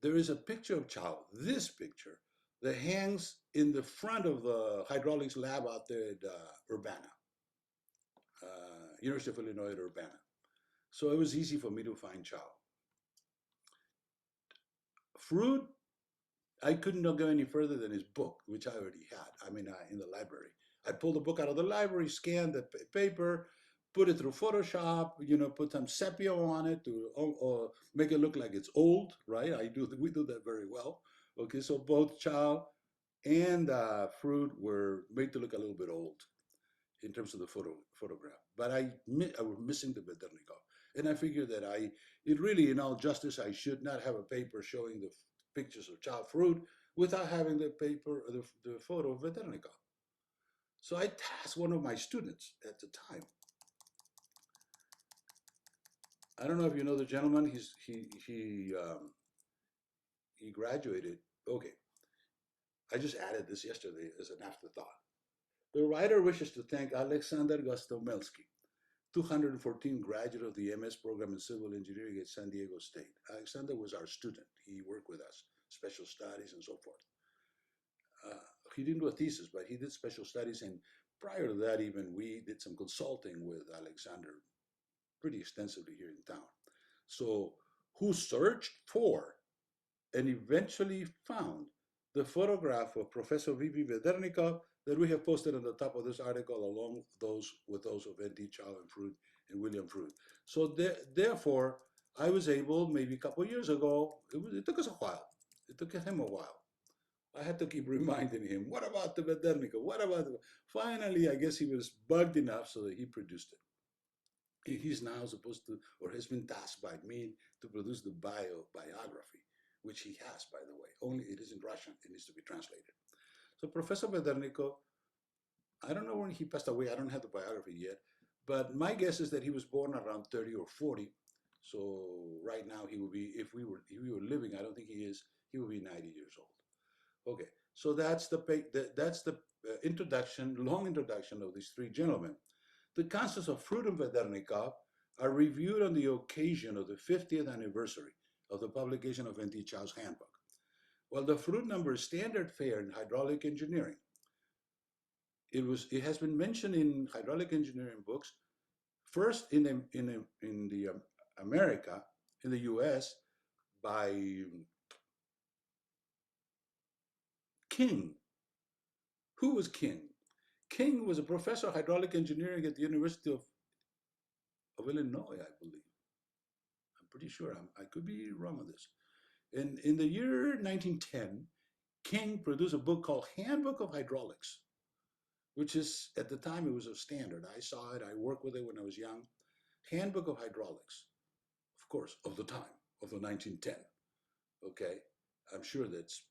Speaker 1: There is a picture of Chow, this picture, that hangs in the front of the hydraulics lab out there at Urbana, University of Illinois at Urbana. So it was easy for me to find Chow. Froude, I couldn't go any further than his book, which I already had. I mean, in the library. I pulled the book out of the library, scanned the paper, put it through Photoshop, put some sepia on it to make it look like it's old, right? We do that very well. Okay, so both Chow and Froude were made to look a little bit old in terms of the photograph. But I was missing the Vedernikov. And I figured that it really, in all justice, I should not have a paper showing the pictures of Chow Froude without having the paper, the photo of Vedernikov. So I tasked one of my students at the time. I don't know if you know the gentleman. He graduated. Okay, I just added this yesterday as an afterthought. The writer wishes to thank Alexander Gostomelsky, 214 graduate of the MS program in civil engineering at San Diego State. Alexander was our student. He worked with us, special studies and so forth. He didn't do a thesis, but he did special studies. And prior to that, even we did some consulting with Alexander pretty extensively here in town. So, who searched for and eventually found the photograph of Professor V.V. Vedernikov that we have posted on the top of this article, along with those of N.D. Chow and Froude and William Froude. So therefore, I was able, maybe a couple of years ago, it took us a while. It took him a while. I had to keep reminding him, what about the Vedernikov? What about the... Finally, I guess he was bugged enough so that he produced it. He's now supposed to, or has been tasked by me to produce the biography, which he has, by the way. Only it is in Russian. It needs to be translated. So Professor Vedernikov, I don't know when he passed away. I don't have the biography yet, but my guess is that he was born around 30 or 40. So right now he will be, if we were living, I don't think he is. He will be 90 years old. Okay, so that's the introduction, long introduction of these three gentlemen. The concepts of Froude and Vedernikov are reviewed on the occasion of the 50th anniversary of the publication of N.T. Chow's handbook. While the Froude number is standard fare in hydraulic engineering, it has been mentioned in hydraulic engineering books first in the America, in the U.S. by King. Who was King? King was a professor of hydraulic engineering at the University of Illinois, I believe. I'm pretty sure. I could be wrong on this. In the year 1910, King produced a book called Handbook of Hydraulics, which is, at the time, it was a standard. I saw it. I worked with it when I was young. Handbook of Hydraulics, of course, of the time, of the 1910. Okay? I'm sure that's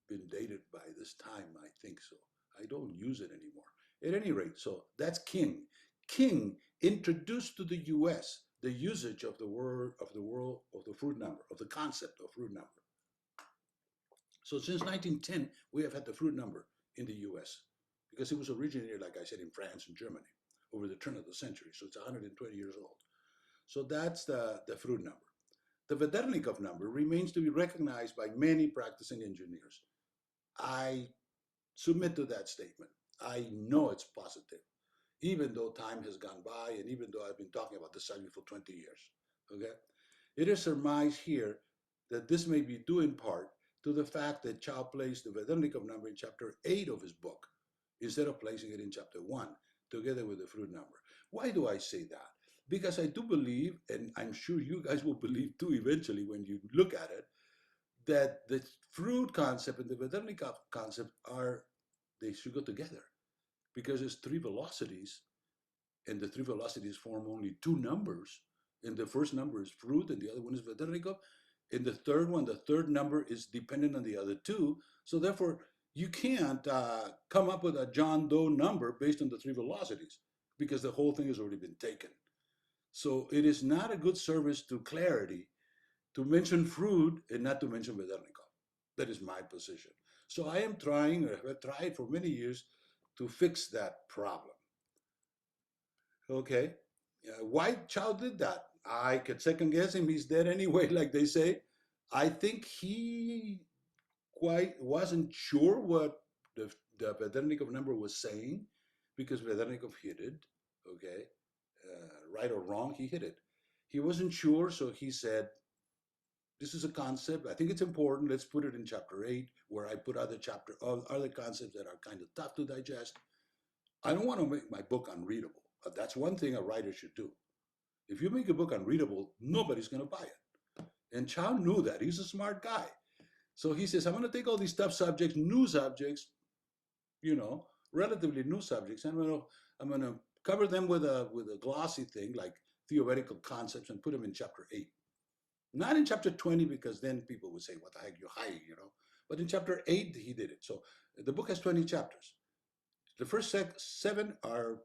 Speaker 1: been dated by this time, I think so. I don't use it anymore. At any rate, so that's King. King introduced to the US the usage of the Froude number, of the concept of Froude number. So since 1910, we have had the Froude number in the US because it was originated, like I said, in France and Germany over the turn of the century. So it's 120 years old. So that's the Froude number. The Vedernikov number remains to be recognized by many practicing engineers. I submit to that statement. I know it's positive, even though time has gone by and even though I've been talking about this subject for 20 years. Okay? It is surmised here that this may be due in part to the fact that Chow placed the Vedernikov number in chapter 8 of his book instead of placing it in chapter 1 together with the Froude number. Why do I say that? Because I do believe, and I'm sure you guys will believe too eventually when you look at it, that the Froude concept and the Vedernikov concept they should go together because it's three velocities and the three velocities form only two numbers. And the first number is Froude and the other one is Vedernikov. And the third one, the third number is dependent on the other two. So therefore, you can't come up with a John Doe number based on the three velocities because the whole thing has already been taken. So it is not a good service to clarity to mention Froude and not to mention Vedernikov. That is my position. So I am trying, or have tried for many years, to fix that problem. Okay, why Chow did that? I could second guess him. He's dead anyway, like they say. I think he quite wasn't sure what the Vedernikov number was saying because Vedernikov hit it. Okay, right or wrong, he hit it. He wasn't sure, so he said, "This is a concept. I think it's important. Let's put it in chapter 8, where I put other concepts that are kind of tough to digest." I don't want to make my book unreadable. That's one thing a writer should do. If you make a book unreadable, nobody's going to buy it. And Chow knew that. He's a smart guy. So he says, I'm going to take all these tough subjects, new subjects, relatively new subjects, and I'm going to cover them with a glossy thing like theoretical concepts and put them in chapter 8. Not in chapter 20, because then people would say, what the heck, you're hiding, But in chapter 8, he did it. So the book has 20 chapters. The first 7 are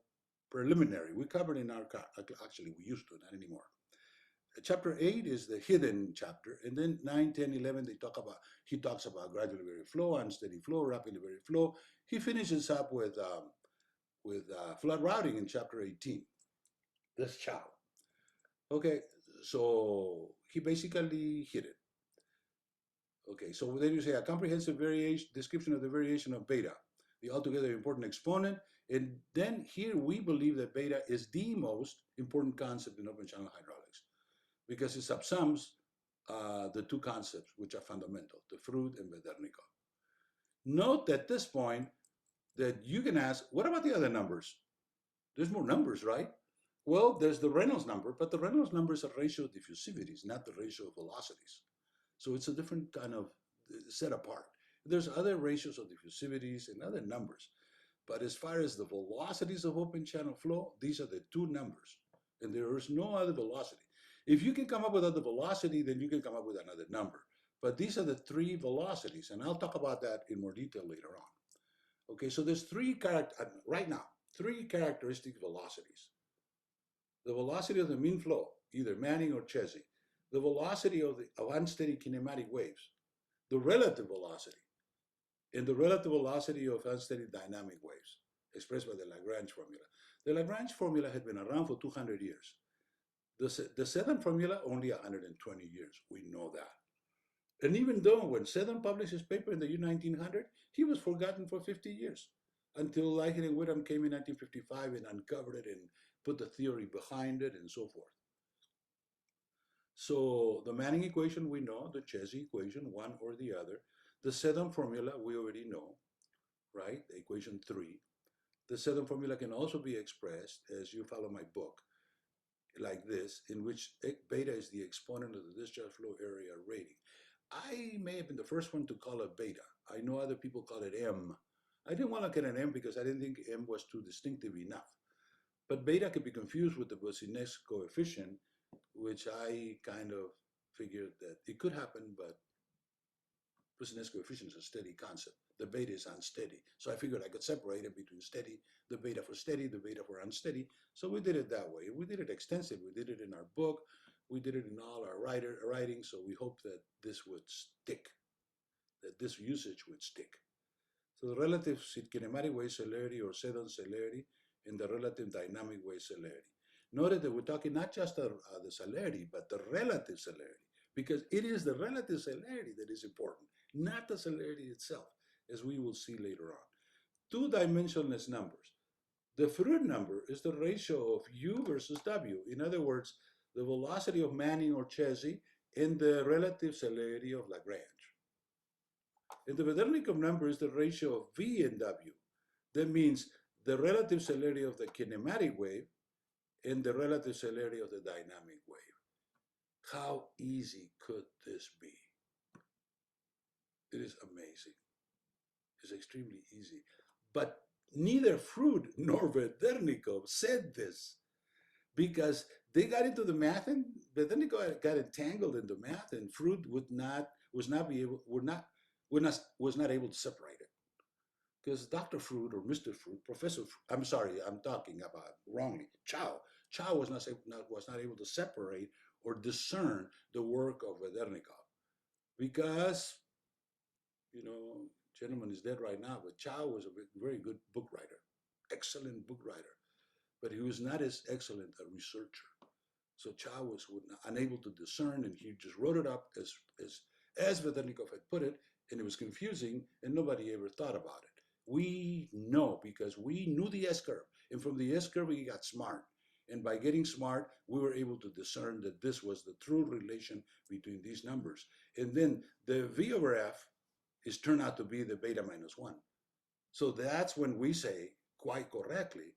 Speaker 1: preliminary. We covered in our, actually we used to, not anymore. Chapter 8 is the hidden chapter, and then 9, 10, 11, he talks about gradually varied flow, unsteady flow, rapidly varied flow. He finishes up with flood routing in chapter 18. That's Chow. Okay, so he basically hit it. Okay, so then you say a comprehensive description of the variation of beta, the altogether important exponent. And then here we believe that beta is the most important concept in open channel hydraulics because it subsums the two concepts which are fundamental, the Froude and Vedernikov. Note at this point that you can ask, what about the other numbers? There's more numbers, right? Well, there's the Reynolds number, but the Reynolds number is a ratio of diffusivities, not the ratio of velocities. So it's a different kind of set apart. There's other ratios of diffusivities and other numbers. But as far as the velocities of open channel flow, these are the two numbers. And there is no other velocity. If you can come up with other velocity, then you can come up with another number. But these are the three velocities. And I'll talk about that in more detail later on. Okay, so there's right now, three characteristic velocities. The velocity of the mean flow, either Manning or Chesi. The velocity of unsteady kinematic waves, the relative velocity, and the relative velocity of unsteady dynamic waves, expressed by the Lagrange formula. The Lagrange formula had been around for 200 years. The Seddon formula, only 120 years. We know that. And even though when Seddon published his paper in the year 1900, he was forgotten for 50 years until Leichen and Whittam came in 1955 and uncovered it and put the theory behind it and so forth. So the Manning equation we know, the Chesi equation, one or the other. The Seddon formula we already know, right? The equation 3. The Seddon formula can also be expressed, as you follow my book, like this, in which beta is the exponent of the discharge flow area rating. I may have been the first one to call it beta. I know other people call it M. I didn't want to get an M because I didn't think M was too distinctive enough. But beta could be confused with the Boussinesq coefficient, which I kind of figured that it could happen, but Business coefficient is a steady concept. The beta is unsteady. So I figured I could separate it between steady, the beta for steady, the beta for unsteady. So we did it that way. We did it extensively. We did it in our book. We did it in all our writing. So we hope that this would stick, that this usage would stick. So the relative kinematic wave celerity or Seddon celerity and the relative dynamic wave celerity. Notice that we're talking not just the celerity, but the relative celerity, because it is the relative celerity that is important, not the celerity itself, as we will see later on. Two-dimensionless numbers. The Froude number is the ratio of u versus w. In other words, the velocity of Manning or Chezy and the relative celerity of Lagrange. And the Vedernikov number is the ratio of v and w. That means the relative celerity of the kinematic wave and the relative celerity of the dynamic wave. How easy could this be? It is amazing. It's extremely easy. But neither Froude nor Vedernikov said this because they got into the math and Vedernikov got entangled in the math, and Froude was not able to separate it. Because Dr. Froude or Mr. Froude, Professor Froude, I'm sorry, I'm talking about wrongly, Chow was not able to separate or discern the work of Vedernikov because, you know, gentleman is dead right now, but Chow was a very good book writer, excellent book writer, but he was not as excellent a researcher. So Chow was unable to discern, and he just wrote it up as Vedernikov had put it, and it was confusing, and nobody ever thought about it. We know because we knew the SCurve, and from the SCurve we got smart. And by getting smart, we were able to discern that this was the true relation between these numbers. And then the V over F is turned out to be the beta minus 1. So that's when we say, quite correctly,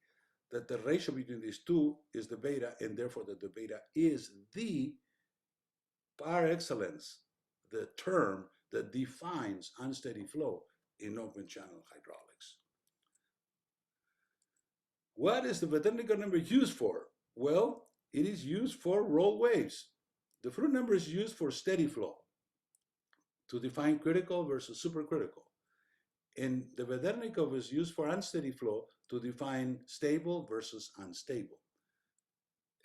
Speaker 1: that the ratio between these two is the beta, and therefore that the beta is the, par excellence, the term that defines unsteady flow in open channel hydraulics. What is the Vedernikov number used for? Well, it is used for roll waves. The Froude number is used for steady flow to define critical versus supercritical. And the Vedernikov is used for unsteady flow to define stable versus unstable.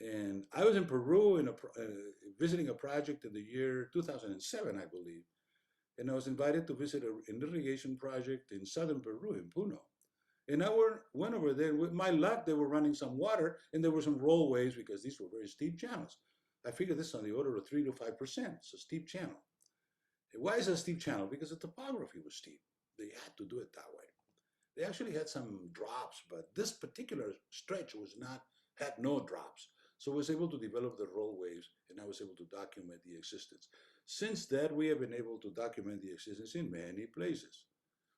Speaker 1: And I was in Peru visiting a project in the year 2007, I believe. And I was invited to visit an irrigation project in southern Peru, in Puno. And I went over there. With my luck, they were running some water, and there were some roll waves because these were very steep channels. I figured this on the order of 3 to 5%. It's a steep channel. And why is it a steep channel? Because the topography was steep. They had to do it that way. They actually had some drops, but this particular stretch had no drops. So I was able to develop the roll waves, and I was able to document the existence. Since then, we have been able to document the existence in many places.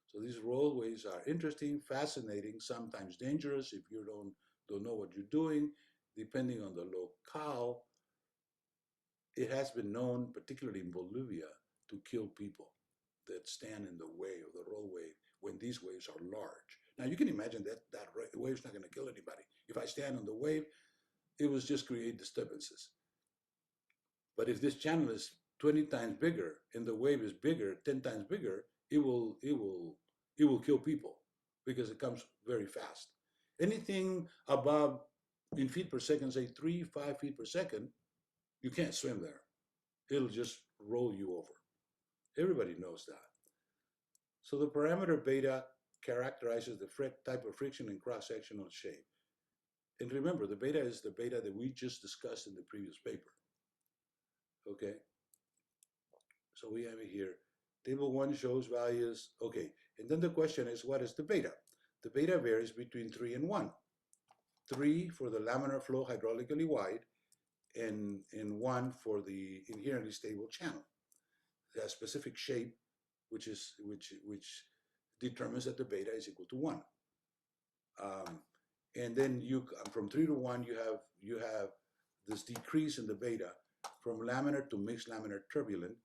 Speaker 1: So these roll waves are interesting, fascinating, sometimes dangerous if you don't know what you're doing, depending on the locale. It has been known, particularly in Bolivia, to kill people that stand in the way of the roll wave when these waves are large. Now you can imagine that wave's not going to kill anybody. If I stand on the wave, it will just create disturbances. But if this channel is 20 times bigger and the wave is bigger, 10 times bigger, it will kill people because it comes very fast. Anything above in feet per second, say 3, 5 feet per second, you can't swim there. It'll just roll you over. Everybody knows that. So the parameter beta characterizes the type of friction and cross-sectional shape. And remember, the beta is the beta that we just discussed in the previous paper. Okay? So we have it here. Table 1 shows values. Okay, and then the question is, what is the beta? The beta varies between 3 and 1. 3 for the laminar flow hydraulically wide, and 1 for the inherently stable channel. It has specific shape, which determines that the beta is equal to 1. And then from 3 to 1, you have this decrease in the beta from laminar to mixed laminar turbulent.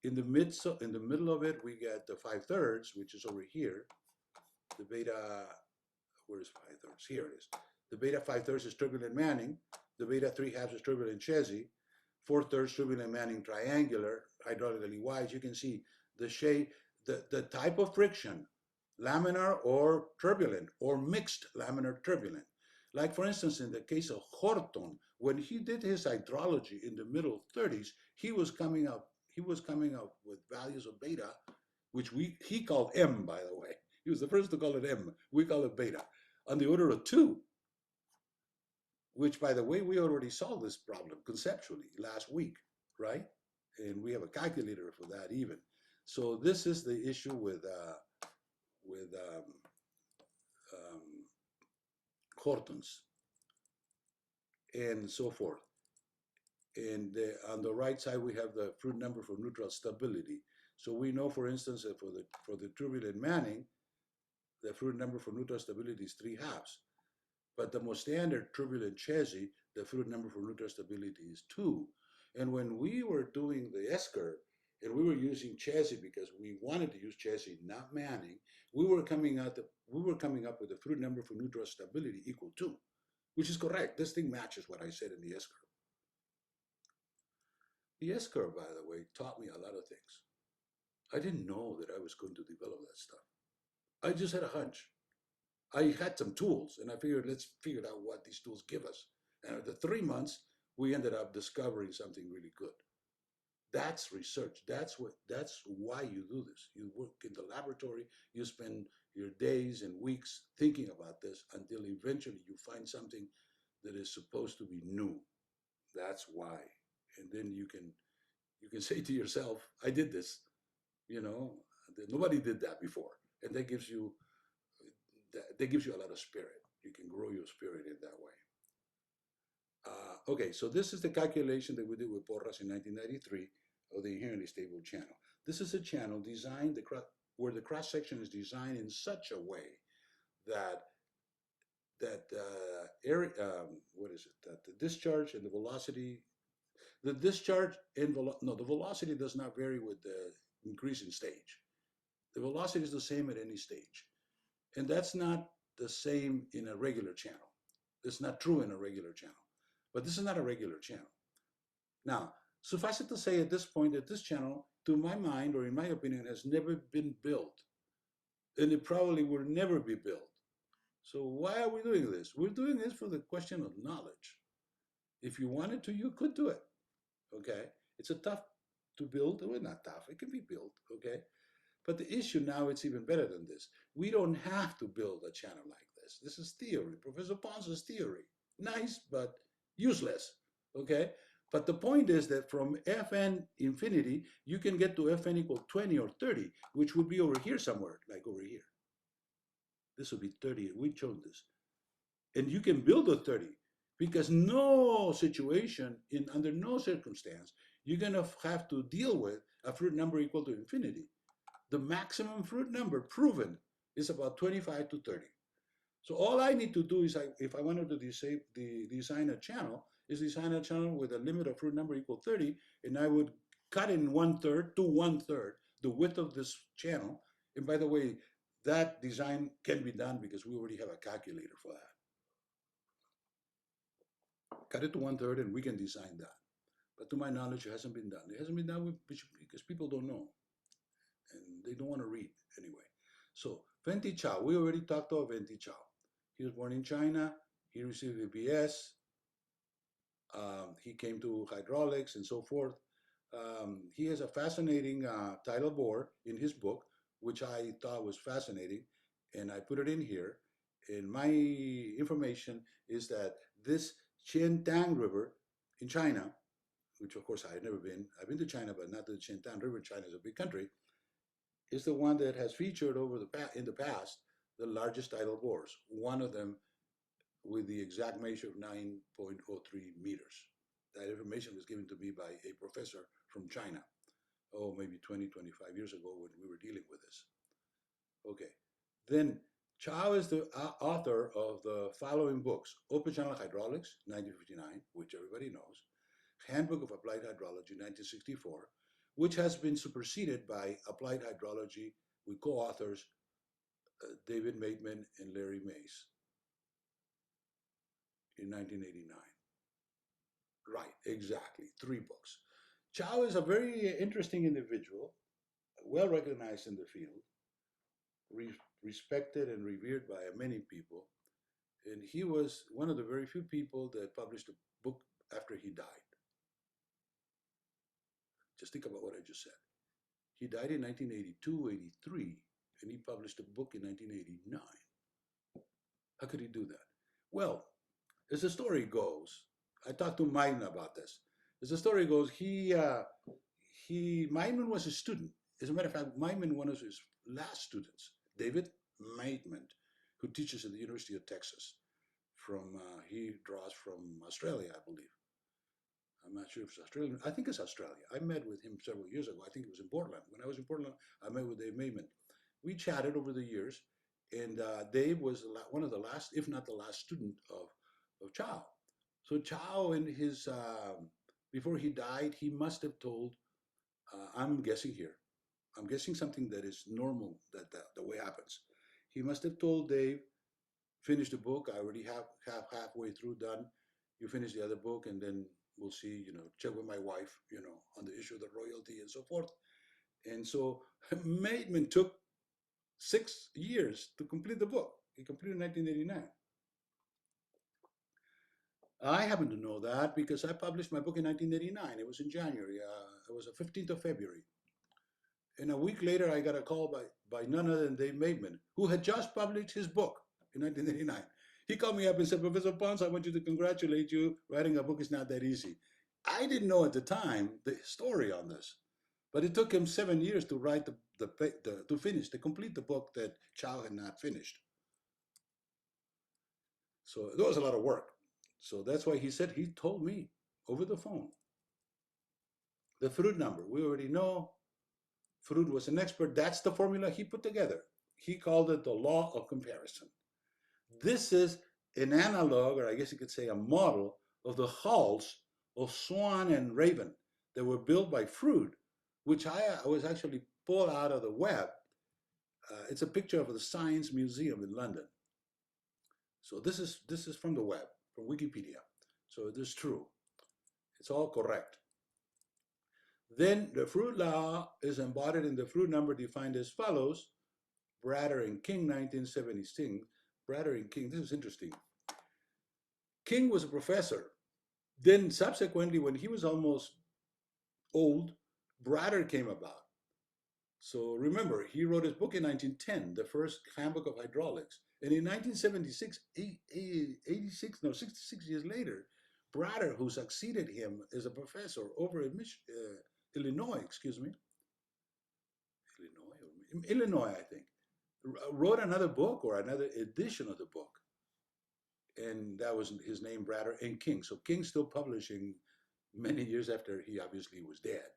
Speaker 1: In the middle of it, we get the 5/3, which is over here. The beta, where is 5/3? Here it is. The beta 5/3 is turbulent Manning. The beta 3/2 is turbulent Chezy. 4/3 turbulent Manning triangular, hydraulically wide. You can see the shape. the type of friction, laminar or turbulent, or mixed laminar turbulent. Like for instance, in the case of Horton, when he did his hydrology in the middle 30s, he was coming up with values of beta, which he called M, by the way. He was the first to call it M. We call it beta, on the order of 2, which, by the way, we already solved this problem conceptually last week, right? And we have a calculator for that even. So this is the issue with Hortons and so forth. And on the right side, we have the Froude number for neutral stability. So we know, for instance, that for the turbulent Manning, the Froude number for neutral stability is 3/2. But the most standard turbulent Chesi, the Froude number for neutral stability is 2. And when we were doing the SCurve, and we were using Chesi because we wanted to use Chesi, not Manning, we were coming up with the Froude number for neutral stability equal 2, which is correct. This thing matches what I said in the SCurve. The SCurve, by the way, taught me a lot of things. I didn't know that I was going to develop that stuff. I just had a hunch. I had some tools, and I figured, let's figure out what these tools give us. And after 3 months, we ended up discovering something really good. That's research. That's why you do this. You work in the laboratory. You spend your days and weeks thinking about this until eventually you find something that is supposed to be new. That's why. And then you can say to yourself, I did this. You know, nobody did that before, and that gives you a lot of spirit. You can grow your spirit in that way. Okay, so this is the calculation that we did with Porras in 1993 of the inherently stable channel. This is a channel designed where the cross section is designed in such a way that the discharge and the velocity, the velocity does not vary with the increase in stage. The velocity is the same at any stage. And that's not the same in a regular channel. It's not true in a regular channel. But this is not a regular channel. Now, suffice it to say at this point that this channel, to my mind, or in my opinion, has never been built. And it probably will never be built. So why are we doing this? We're doing this for the question of knowledge. If you wanted to, you could do it. Okay? It's a tough to build. Well, not tough. It can be built. Okay? But the issue now, it's even better than this. We don't have to build a channel like this. This is theory. Professor Ponce's theory. Nice, but useless. Okay? But the point is that from Fn infinity, you can get to Fn equal 20 or 30, which would be over here somewhere, like over here. This would be 30. We showed this. And you can build a 30 because no situation, under no circumstance, you're going to have to deal with a Froude number equal to infinity. The maximum Froude number proven is about 25 to 30. So all I need to do is, if I wanted to design a channel, is design a channel with a limit of Froude number equal 30, and I would cut in 1/3 to 1/3 the width of this channel. And by the way, that design can be done because we already have a calculator for that. Cut it to 1/3 and we can design that. But to my knowledge, it hasn't been done. It hasn't been done because people don't know. And they don't want to read anyway. So Venti Chow, we already talked about Venti Chow. He was born in China. He received a BS. He came to hydraulics and so forth. He has a fascinating title board in his book, which I thought was fascinating, and I put it in here. And my information is that this Qiantang River in China, which of course I had never been. I've been to China, but not the Qiantang River. China is a big country. Is the one that has featured in the past the largest tidal bores. One of them with the exact measure of 9.03 meters. That information was given to me by a professor from China, maybe 20, 25 years ago when we were dealing with this. Okay, then Chow is the author of the following books: Open Channel Hydraulics, 1959, which everybody knows, Handbook of Applied Hydrology, 1964, which has been superseded by Applied Hydrology with co-authors David Maitman and Larry Mace in 1989. Right, exactly, 3 books. Chow is a very interesting individual, well recognized in the field, respected and revered by many people. And he was one of the very few people that published a book after he died. Just think about what I just said. He died in 1982, 83, and he published a book in 1989. How could he do that? Well, as the story goes, I talked to Maiden about this. As the story goes, Maidman was a student. As a matter of fact, Maidman was one of his last students, David Maidman, who teaches at the University of Texas. He draws from Australia, I believe. I'm not sure if it's Australian. I think it's Australia. I met with him several years ago. I think it was in Portland. When I was in Portland, I met with Dave Maidman. We chatted over the years, and Dave was one of the last, if not the last student of Chow. So Chow, in his before he died, he must have told, I'm guessing here, I'm guessing something that is normal, that the way happens. He must have told Dave, finish the book. I already have halfway through done. You finish the other book, and then we'll see, check with my wife, on the issue of the royalty and so forth. And so Maidman took 6 years to complete the book. He completed in 1989. I happen to know that because I published my book in 1989. It was in January. It was the 15th of February. And a week later, I got a call by none other than Dave Maidman, who had just published his book in 1989. He called me up and said, Professor Ponce, I want you to congratulate you. Writing a book is not that easy. I didn't know at the time the story on this, but it took him 7 years to write to complete the book that Chow had not finished. So there was a lot of work. So that's why he told me over the phone. The Froude number, we already know. Froude was an expert. That's the formula he put together. He called it the law of comparison. This is an analog, or I guess you could say a model, of the hulls of Swan and Raven that were built by Froude, which I was actually pulled out of the web. It's a picture of the Science Museum in London. So this is from the web, from Wikipedia. So it is true. It's all correct. Then the Froude law is embodied in the Froude number defined as follows. Bratter and King, 1976. Bratter and King, this is interesting. King was a professor. Then subsequently, when he was almost old, Bratter came about. So remember, he wrote his book in 1910, the first handbook of hydraulics. And in 1976, 66 years later, Bratter, who succeeded him as a professor over in Illinois, I think, wrote another book or another edition of the book. And that was his name, Bratter and King. So King's still publishing many years after he obviously was dead,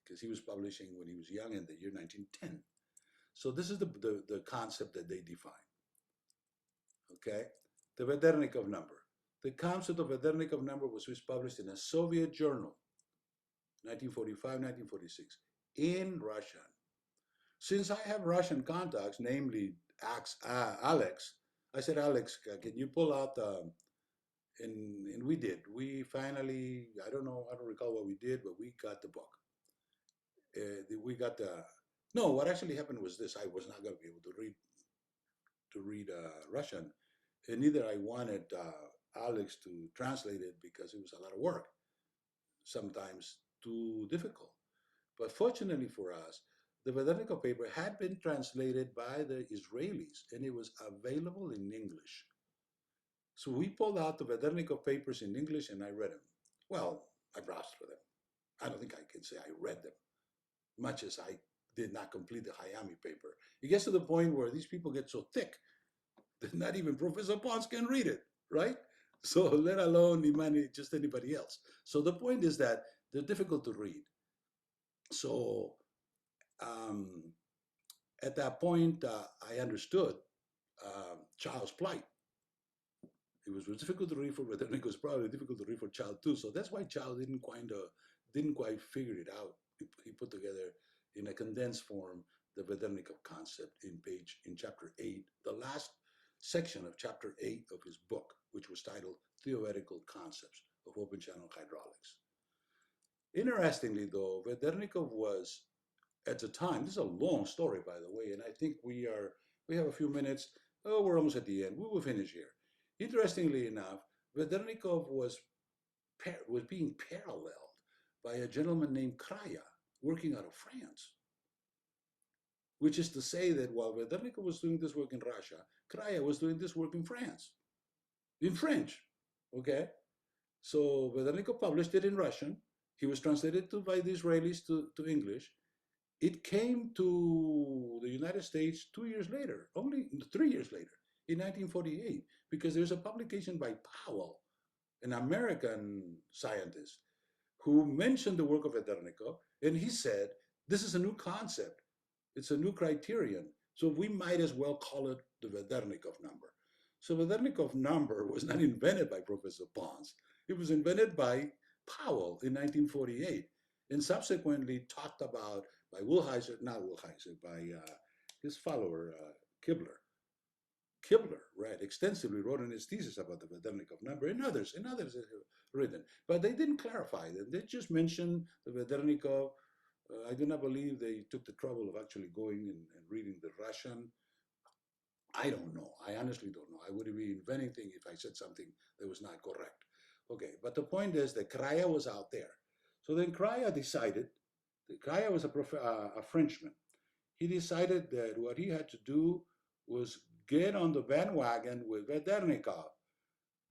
Speaker 1: because he was publishing when he was young in the year 1910. So this is the concept that they define. Okay? The Vedernikov number. The concept of Vedernikov number was first published in a Soviet journal, 1945, 1946, in Russian. Since I have Russian contacts, namely Alex, I said, Alex, can you pull out and we did. We finally, I don't recall what we did, but we got the book. No, what actually happened was this. I was not going to be able to read Russian, and neither I wanted Alex to translate it because it was a lot of work, sometimes too difficult. But fortunately for us, the Vedernikov paper had been translated by the Israelis, and it was available in English. So we pulled out the Vedernikov papers in English, and I read them. Well, I browsed for them. I don't think I can say I read them, much as I did not complete the Hayami paper. It gets to the point where these people get so thick that not even Professor Ponce can read it, right? So let alone just anybody else. So the point is that they're difficult to read. So at that point, I understood Chow's plight. It was difficult to read for Vedernikov. It was probably difficult to read for Chow too. So that's why Chow didn't quite figure it out. He put together in a condensed form the Vedernikov concept in chapter 8, the last section of chapter 8 of his book, which was titled Theoretical Concepts of Open Channel Hydraulics. Interestingly, though, Vedernikov was at the time, this is a long story, by the way, and I think we have a few minutes. Oh, we're almost at the end. We will finish here. Interestingly enough, Vedernikov was being paralleled by a gentleman named Kraya, working out of France. Which is to say that while Vedernikov was doing this work in Russia, Kraya was doing this work in France, in French. Okay? So Vedernikov published it in Russian. He was translated by the Israelis to English. It came to the United States 2 years later, only 3 years later, in 1948, because there's a publication by Powell, an American scientist, who mentioned the work of Vedernikov, and he said, this is a new concept. It's a new criterion. So we might as well call it the Vedernikov number. So Vedernikov number was not invented by Professor Ponce. It was invented by Powell in 1948 and subsequently talked about by by his follower, Kibler. Kibler, right, extensively wrote in his thesis about the Vedernikov number, and others have written. But they didn't clarify that. They just mentioned the Vedernikov. I do not believe they took the trouble of actually going and reading the Russian. I don't know. I honestly don't know. I would be inventing things if I said something that was not correct. Okay, but the point is that Kraya was out there. So then Kraya decided, Kraya was a Frenchman. He decided that what he had to do was get on the bandwagon with Vedernikov.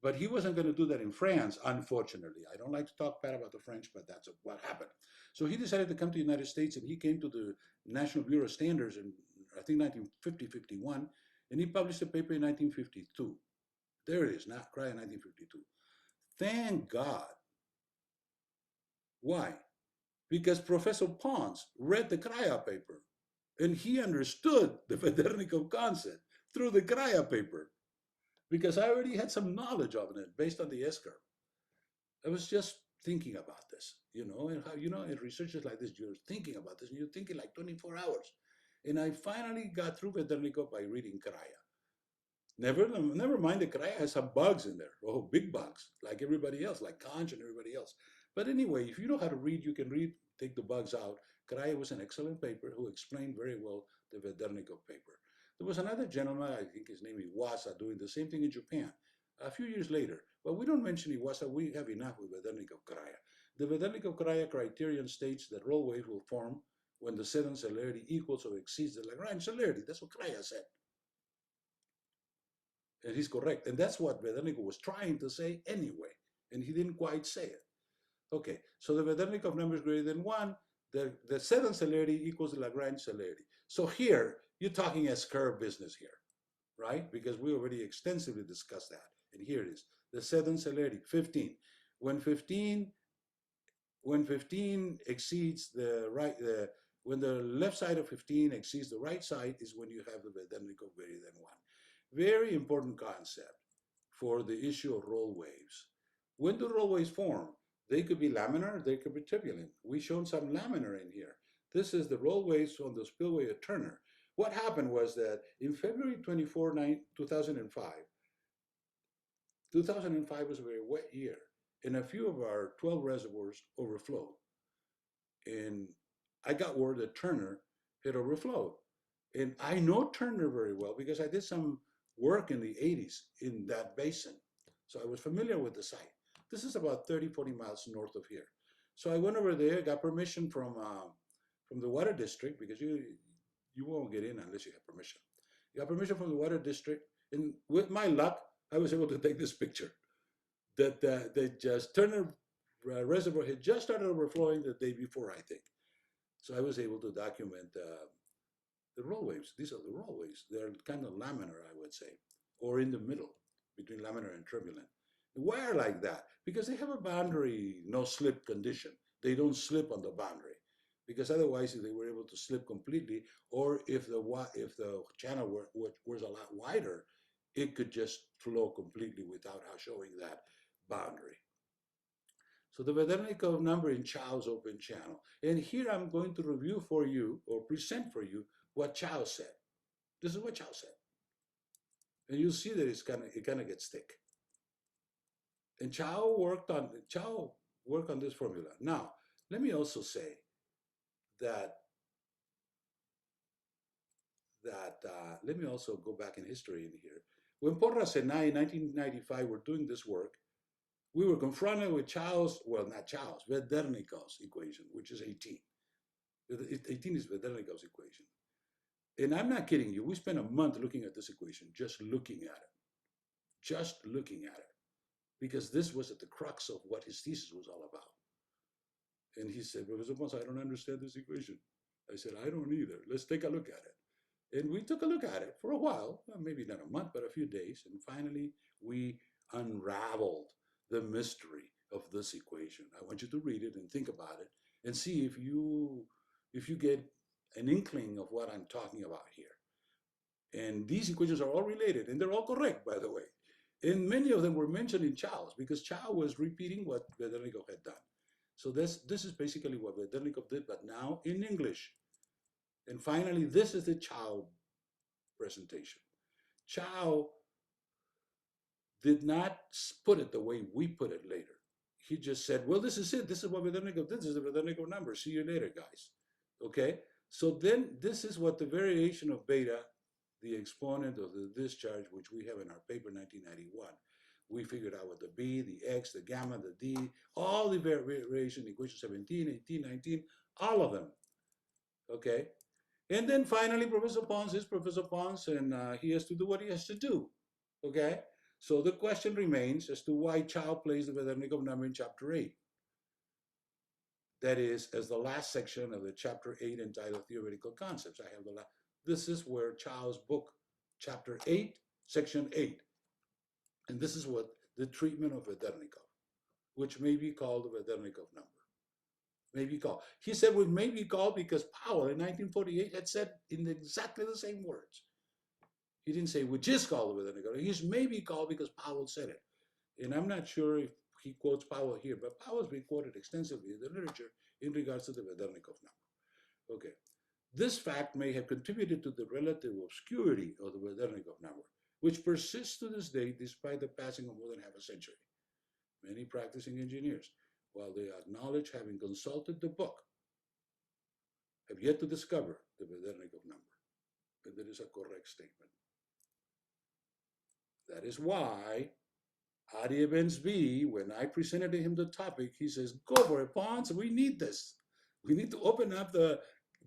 Speaker 1: But he wasn't going to do that in France, unfortunately. I don't like to talk bad about the French, but that's what happened. So he decided to come to the United States, and he came to the National Bureau of Standards in, I think, 1950-51, and he published a paper in 1952. There it is, not Cry in 1952. Thank God. Why? Because Professor Ponce read the Kraya paper, and he understood the Vedernikov concept through the Kraya paper, because I already had some knowledge of it based on the SCurve. I was just thinking about this, and how, in researches like this, you're thinking about this, and you're thinking like 24 hours. And I finally got through Vedernikov by reading Kraya. Never mind that Kraya has some bugs in there, big bugs, like everybody else, like Conch and everybody else. But anyway, if you know how to read, you can read, take the bugs out. Kraya was an excellent paper who explained very well the Vedernikov paper. There was another gentleman, I think his name is Iwasa, doing the same thing in Japan a few years later. But we don't mention Iwasa, we have enough with Vedernikov Kraya. The Vedernikov Kraya criterion states that roll waves will form when the sudden celerity equals or exceeds the Lagrange celerity. That's what Kraya said. And he's correct. And that's what Vedernikov was trying to say anyway. And he didn't quite say it. Okay, so the Vedernikov number is greater than 1. The sudden celerity equals the Lagrange celerity. So here, you're talking SCurve business here, right? Because we already extensively discussed that. And here it is. The sudden celerity, 15. When 15 exceeds when the left side of 15 exceeds the right side is when you have the Vedernikov greater than 1. Very important concept for the issue of roll waves. When do roll waves form? They could be laminar, they could be turbulent. We've shown some laminar in here. This is the roll waves from the spillway at Turner. What happened was that in February 24, 2005 was a very wet year, and a few of our 12 reservoirs overflowed. And I got word that Turner had overflowed. And I know Turner very well because I did some work in the 80s in that basin. So I was familiar with the site. This is about 30, 40 miles north of here. So I went over there, got permission from the water district, because you won't get in unless you have permission. You got permission from the water district, and with my luck, I was able to take this picture. That Turner Reservoir had just started overflowing the day before, I think. So I was able to document the roll waves. These are the roll waves. They're kind of laminar, I would say, or in the middle between laminar and turbulent. Why are like that? Because they have a boundary no slip condition. They don't slip on the boundary, because otherwise, if they were able to slip completely, or if the channel was a lot wider, it could just flow completely without showing that boundary. So the Vedernikov number in Chow's open channel. And here I'm going to review for you, or present for you, what Chow said. This is what Chow said. And you'll see that it kind of gets thick. And Chow worked on this formula. Now, let me also say that But let me also go back in history in here. When Porras and I, in 1995, were doing this work, we were confronted with Chow's, well, not Chow's, Vedernikov's equation, which is 18. 18 is Vedernikov's equation. And I'm not kidding you. We spent a month looking at this equation, just looking at it. Just looking at it. Because this was at the crux of what his thesis was all about. And he said, Professor Ponce, I don't understand this equation. I said, I don't either. Let's take a look at it. And we took a look at it for a while, maybe not a month, but a few days. And finally, we unraveled the mystery of this equation. I want you to read it and think about it and see if you get an inkling of what I'm talking about here. And these equations are all related, and they're all correct, by the way. And many of them were mentioned in Chow's, because Chow was repeating what Vedernikov had done. So this is basically what Vedernikov did, but now in English. And finally, this is the Chow presentation. Chow did not put it the way we put it later. He just said, well, this is it. This is what Vedernikov did. This is the Vedernikov number. See you later, guys. Okay? So then this is what the variation of beta, the exponent of the discharge, which we have in our paper 1991. We figured out what the B, the X, the gamma, the D, all the variation, equation 17, 18, 19, all of them. Okay? And then finally, Professor Ponce is Professor Ponce, and he has to do what he has to do. Okay? So the question remains as to why Chow plays the Vedernikov number in chapter 8. That is, as the last section of the chapter 8 entitled Theoretical Concepts. I have the last. This is where Chow's book, chapter 8, section 8. And this is what the treatment of Vedernikov, which may be called the Vedernikov number. May be called. He said it may be called because Powell in 1948 had said in exactly the same words. He didn't say which is called the Vedernikov. He's may be called because Powell said it. And I'm not sure if he quotes Powell here, but Powell's been quoted extensively in the literature in regards to the Vedernikov number. Okay. This fact may have contributed to the relative obscurity of the Vedernikov number, which persists to this day despite the passing of more than half a century. Many practicing engineers, while they acknowledge having consulted the book, have yet to discover the Vedernikov number. And that is a correct statement. That is why Adi Evans-B, when I presented to him the topic, he says, go for it, Ponce, we need this. We need to open up the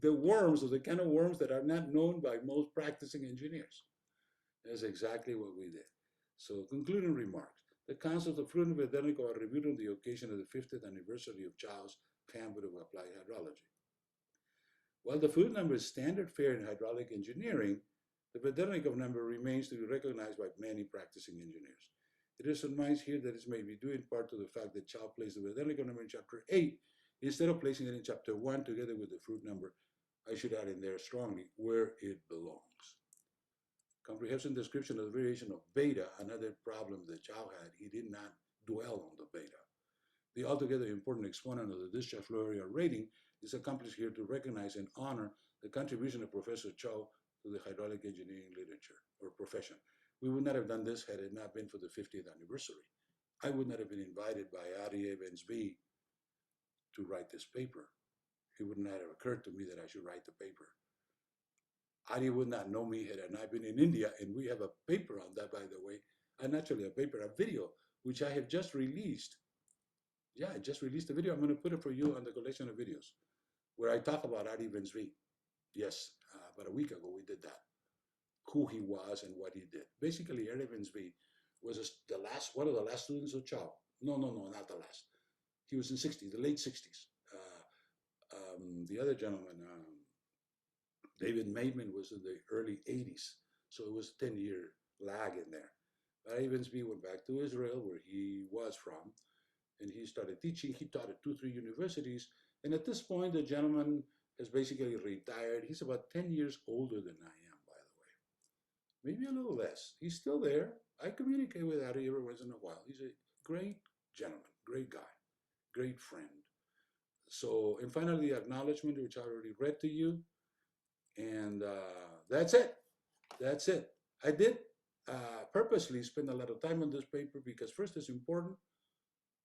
Speaker 1: worms, or the kind of worms that are not known by most practicing engineers. That's exactly what we did. So concluding remarks. The concepts of Froude and Vedernikov are reviewed on the occasion of the 50th anniversary of Chow's pamphlet of applied hydrology. While the Froude number is standard fare in hydraulic engineering, the Vedernikov number remains to be recognized by many practicing engineers. It is surmised here that this may be due in part to the fact that Chow placed the Vedernikov number in chapter 8 instead of placing it in chapter 1 together with the Froude number. I should add in there strongly where it belongs. Comprehensive description of the variation of beta, another problem that Chow had, he did not dwell on the beta. The altogether important exponent of the discharge flow area rating is accomplished here to recognize and honor the contribution of Professor Chow to the hydraulic engineering literature or profession. We would not have done this had it not been for the 50th anniversary. I would not have been invited by Adi Evans-B to write this paper. It would not have occurred to me that I should write the paper. Adi would not know me had I not been in India, and we have a paper on that, by the way, and actually a video, which I have just released. Yeah, I just released a video. I'm going to put it for you on the collection of videos, where I talk about Adi Evans-B. Yes, about a week ago we did that. Who he was and what he did. Basically, Adi Evans-B was one of the last students of Chow. No, not the last. He was in the late 60s. The other gentleman, David Maidman, was in the early 80s. So it was a 10-year lag in there. But Evans-B went back to Israel, where he was from, and he started teaching. He taught at 2-3 universities. And at this point, the gentleman has basically retired. He's about 10 years older than I am, by the way. Maybe a little less. He's still there. I communicate with Adi every once in a while. He's a great gentleman, great guy, great friend. So, and finally, the acknowledgement, which I already read to you. And that's it. That's it. I did purposely spend a lot of time on this paper because first, it's important.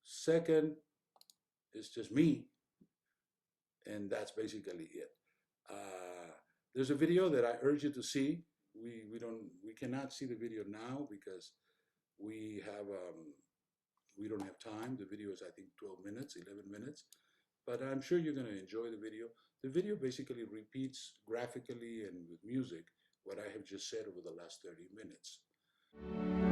Speaker 1: Second, it's just me. And that's basically it. There's a video that I urge you to see. We cannot see the video now because we don't have time. The video is, I think, 12 minutes, 11 minutes, but I'm sure you're going to enjoy the video. The video basically repeats graphically and with music what I have just said over the last 30 minutes.